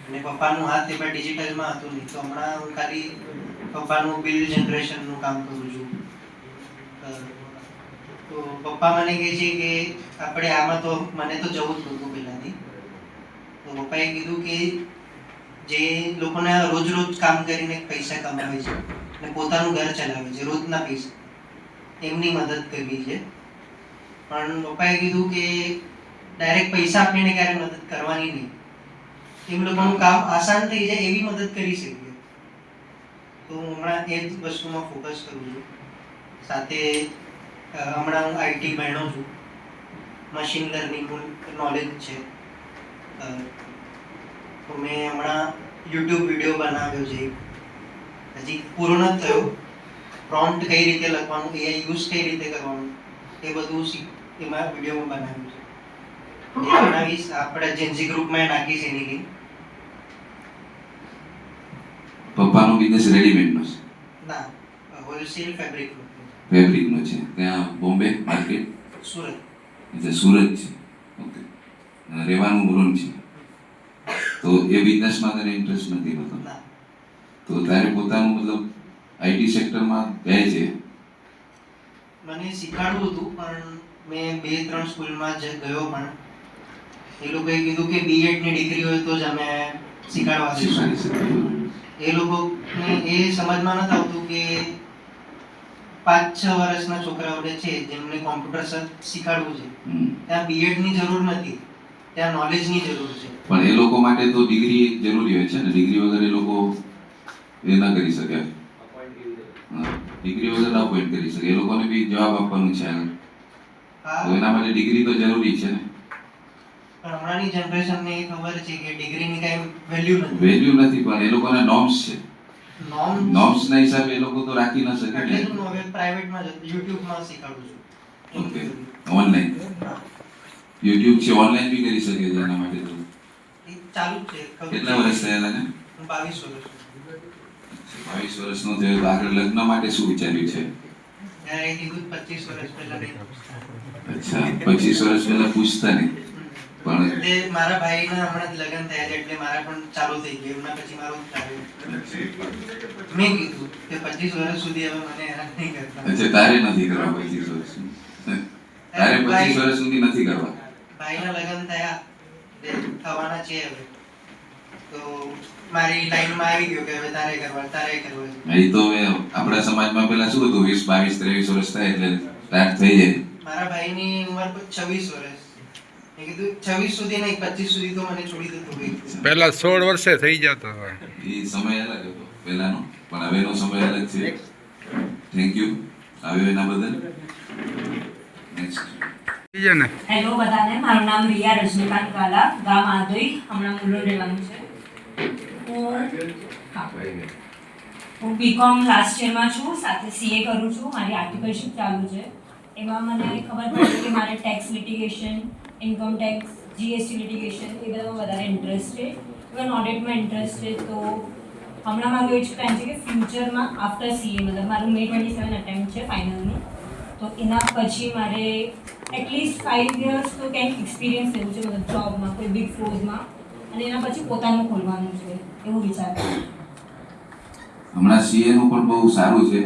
અને પપ્પાનું હાથ એમાં ડિજિટલમાં હતું નહીં, તો હમણાં હું ખાલી પપ્પાનું બિલ જનરેશનનું કામ કરું છું. તો પપ્પા મને કહે છે કે આપણે આમાં તો મને તો જવું જ નહોતું પહેલાંથી. તો પપ્પાએ કીધું કે જે લોકોને રોજ રોજ કામ કરીને પૈસા કમાવે છે અને પોતાનું ઘર ચલાવે છે, રોજના પૈસા, એમની મદદ કરવી છે. પણ પપ્પાએ કીધું કે ડાયરેક્ટ પૈસા આપીને ક્યારે મદદ કરવાની નહીં, એમ લોકોનું કામ આસાન થઈ જાય એવી મદદ કરી શકીએ. તો હું હમણાં એ જ વસ્તુમાં ફોકસ કરું છું. સાથે હમણાં હું આઈટી ભણ્યો છું, મશીન લર્નિંગનું નોલેજ છે. તો મેં હમણાં યુટ્યુબ વિડીયો બનાવ્યો છે, હજી પૂરો નથી થયો. પ્રોમ્પ્ટ કઈ રીતે લખવાનું, એઆઈ યુઝ કઈ રીતે કરવાનું, એ બધું એમાં વિડીયોમાં બનાવ્યું છે. એ બનાવીશ, આપણે જેન્સી ગ્રુપમાં નાખીશ એની લિંક. પપ્પાનો બિઝનેસ રેડીમેડનો છે? ના, હોલસેલ ફેબ્રિકનો. ફેબ્રિકનો છે, ત્યાં બોમ્બે માર્કેટ? સુરત. એટલે સુરત છે, ઓકે. રહેવાનું મુરુન છે, તો એ બિઝનેસમાં તને ઇન્ટરેસ્ટ નથી હોતો? તો તારે પોતાનું મતલબ આઈટી સેક્ટરમાં જાય છે? મને શીખવાડવું હતું, પણ મેં 2-3 સ્કૂલમાં જ ગયો, પણ એ લોકોએ કીધું કે બીએડની ડિગ્રી હોય તો જ અમે શીખવાડી શકીએ. એ લોકોને એ સમજમાં નથી આવતું કે 5-6 વર્ષના છોકરાઓને છે જેમને કોમ્પ્યુટર શીખવાડવું છે, ત્યાં બીએડની જરૂર નથી, ત્યાં નોલેજની જરૂર છે. પણ એ લોકો માટે તો ડિગ્રી જરૂરી હોય છે ને, ડિગ્રી વગર એ લોકો એ ના કરી શકે. ડિગ્રી વગર ના અપોઇન્ટ કરી શકે, એ લોકોને બી જવાબ આપવાનું છે આગળ, તો એના માટે ડિગ્રી તો જરૂરી છે ને. પણ હમણાંની જનરેશનને એ ખબર છે કે ડિગ્રીની કાંઈ વેલ્યુ નથી. વેલ્યુ નથી, પણ એ લોકોને નોર્મ્સ છે. નોર્મ્સના હિસાબે એ લોકો તો રાખી ન શકે ને. એટલે હું હવે પ્રાઇવેટમાં યુટ્યુબમાં શીખવાડું છું. ઓકે, ઓનલાઈન યુટ્યુબ છે, ઓનલાઈન બી કરી શકે છે એના માટે તો. એ ચાલુ જ છે. કેટલા વર્ષ થયા તને? 22 વર્ષ. 22 વર્ષનો થયો તો આગળ લગ્ન માટે શું વિચાર્યું છે? ત્યારે કીધું 25 વર્ષ પહેલા નહીં. અચ્છા, 25 વર્ષ પહેલા પૂછતા નહીં. પણ એટલે મારા ભાઈના હમણાં જ લગ્ન થયા છે, એટલે મારા પણ ચાલુ થઈ ગયું. એમના પછી મારું ચાલુ. મેં કીધું કે 25 વર્ષ સુધી હવે મને હેરાન નહીં કરતા. અચ્છા, તારે નથી કરવા 25 વર્ષ? તારે 25 વર્ષ સુધી નથી કરવા? ભાઈના લગ્ન થયા, થવાના છે હવે, તો મારી લાઈનમાં આવી ગયો કે હવે તારે કરવા. એ તો હવે આપણા સમાજમાં પેલા શું હતું, 20, 22, 23 વર્ષ થાય એટલે સ્ટાર્ટ થઈ જાય. મારા ભાઈની ઉંમર 26 વર્ષ. મેં કીધું 26 સુધી નહીં, 25 સુધી તો મને છોડી દેતો ભાઈ. પહેલા 16 વર્ષે થઈ જતો. એ સમય અલગ હતો પહેલાનો, પણ હવેનો સમય અલગ છે. થેન્ક યુ આવ્યો એના બદલ. નેક્સ્ટ. હેલો બધાને, મારું નામ રિયા રજનીકાંત ગાલા, ગામ આદોઈ, હમણાં મુલુંડ રહેવાનું છે. હું બીકોમ લાસ્ટ યરમાં છું, સાથે સીએ કરું છું. મારી આર્ટિકલશીપ ચાલુ છે. એમાં મને ખબર પડી કે મારે tax litigation, income tax, GST litigation એ બધામાં વધારે ઇન્ટરેસ્ટ છે, ઇવન ઓડિટમાં ઇન્ટરેસ્ટ છે. તો હમણાં મારું એ જ પ્લાન છે કે ફ્યુચરમાં આફ્ટર સીએ, મતલબ મારું May 27 અટેમ્પ્ટ છે ફાઇનલનું, તો એના પછી મારે એટલીસ્ટ 5 years તો કંઈક એક્સપિરિયન્સ લેવું છે, મતલબ જોબમાં, કોઈ બિગ ફોર્સમાં, અને એના પછી પોતાનું ખોલવાનું છે એવું વિચાર. હમણાં સીએ નું પણ બહુ સારું છે.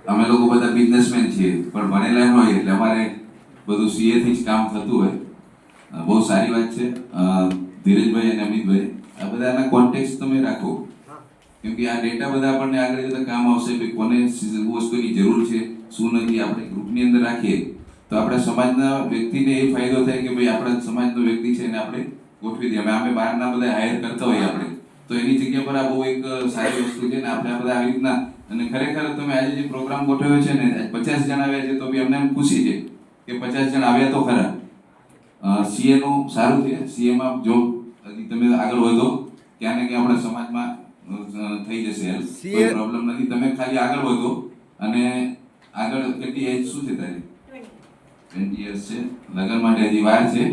અમે લોકો બધા બિઝનેસમેન છીએ, પણ ભણેલા ન હોય એટલે અમારે બધું સીએ થી જ કામ થતું હોય. બહુ સારી વાત છે. ધીરજભાઈ અને અમિતભાઈ, આ બધાના કોન્ટેક્ટ તમે રાખો, કેમ કે આ ડેટા બધા આપણને આગળ જતા કામ આવશે. કોને શું વસ્તુની જરૂર છે, શું નથી, આપણે ગ્રુપની અંદર રાખીએ તો આપણા સમાજના વ્યક્તિને એ ફાયદો થાય કે ભાઈ આપણા સમાજનો વ્યક્તિ છે એને આપણે ગોઠવી દઈએ. અમે બહારના બધા હાયર કરતા હોઈએ આપણે, તો એની જગ્યા પર આ બહુ એક સારી વસ્તુ છે ને. આપણે આ બધા આવી રીતના, અને ખરેખર તમે આજે જે પ્રોગ્રામ ગોઠવ્યો છે ને, 50 જણ આવ્યા છે, તો બી અમને એમ ખુશી છે કે 50 જણ આવ્યા તો ખરા. સીએ નું સારું છે. સીએમાં જો હજી તમે આગળ વધો, ક્યાં ને ક્યાં આપણા સમાજમાં થઈ જશે, કોઈ પ્રોબ્લેમ નથી. તમે ખાલી આગળ વધો, અને આગળ કેટલી એજ શું છે તારી? 20 years છે. લગ્ન માટે હજી વાર છે,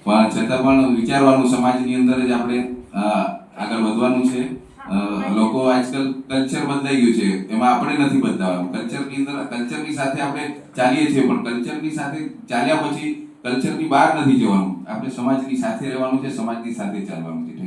પણ છતાં પણ વિચારવાનું સમાજની અંદર જ આપણે આગળ વધવાનું છે. લોકો આજકાલ કલ્ચર બદલાઈ ગયું છે, એમાં આપણે નથી બદલાવાનું. કલ્ચરની સાથે આપણે ચાલીએ છીએ, પણ કલ્ચરની સાથે ચાલ્યા પછી કલ્ચરની બહાર નથી જવાનું. આપણે સમાજની સાથે રહેવાનું છે, સમાજની સાથે ચાલવાનું છે.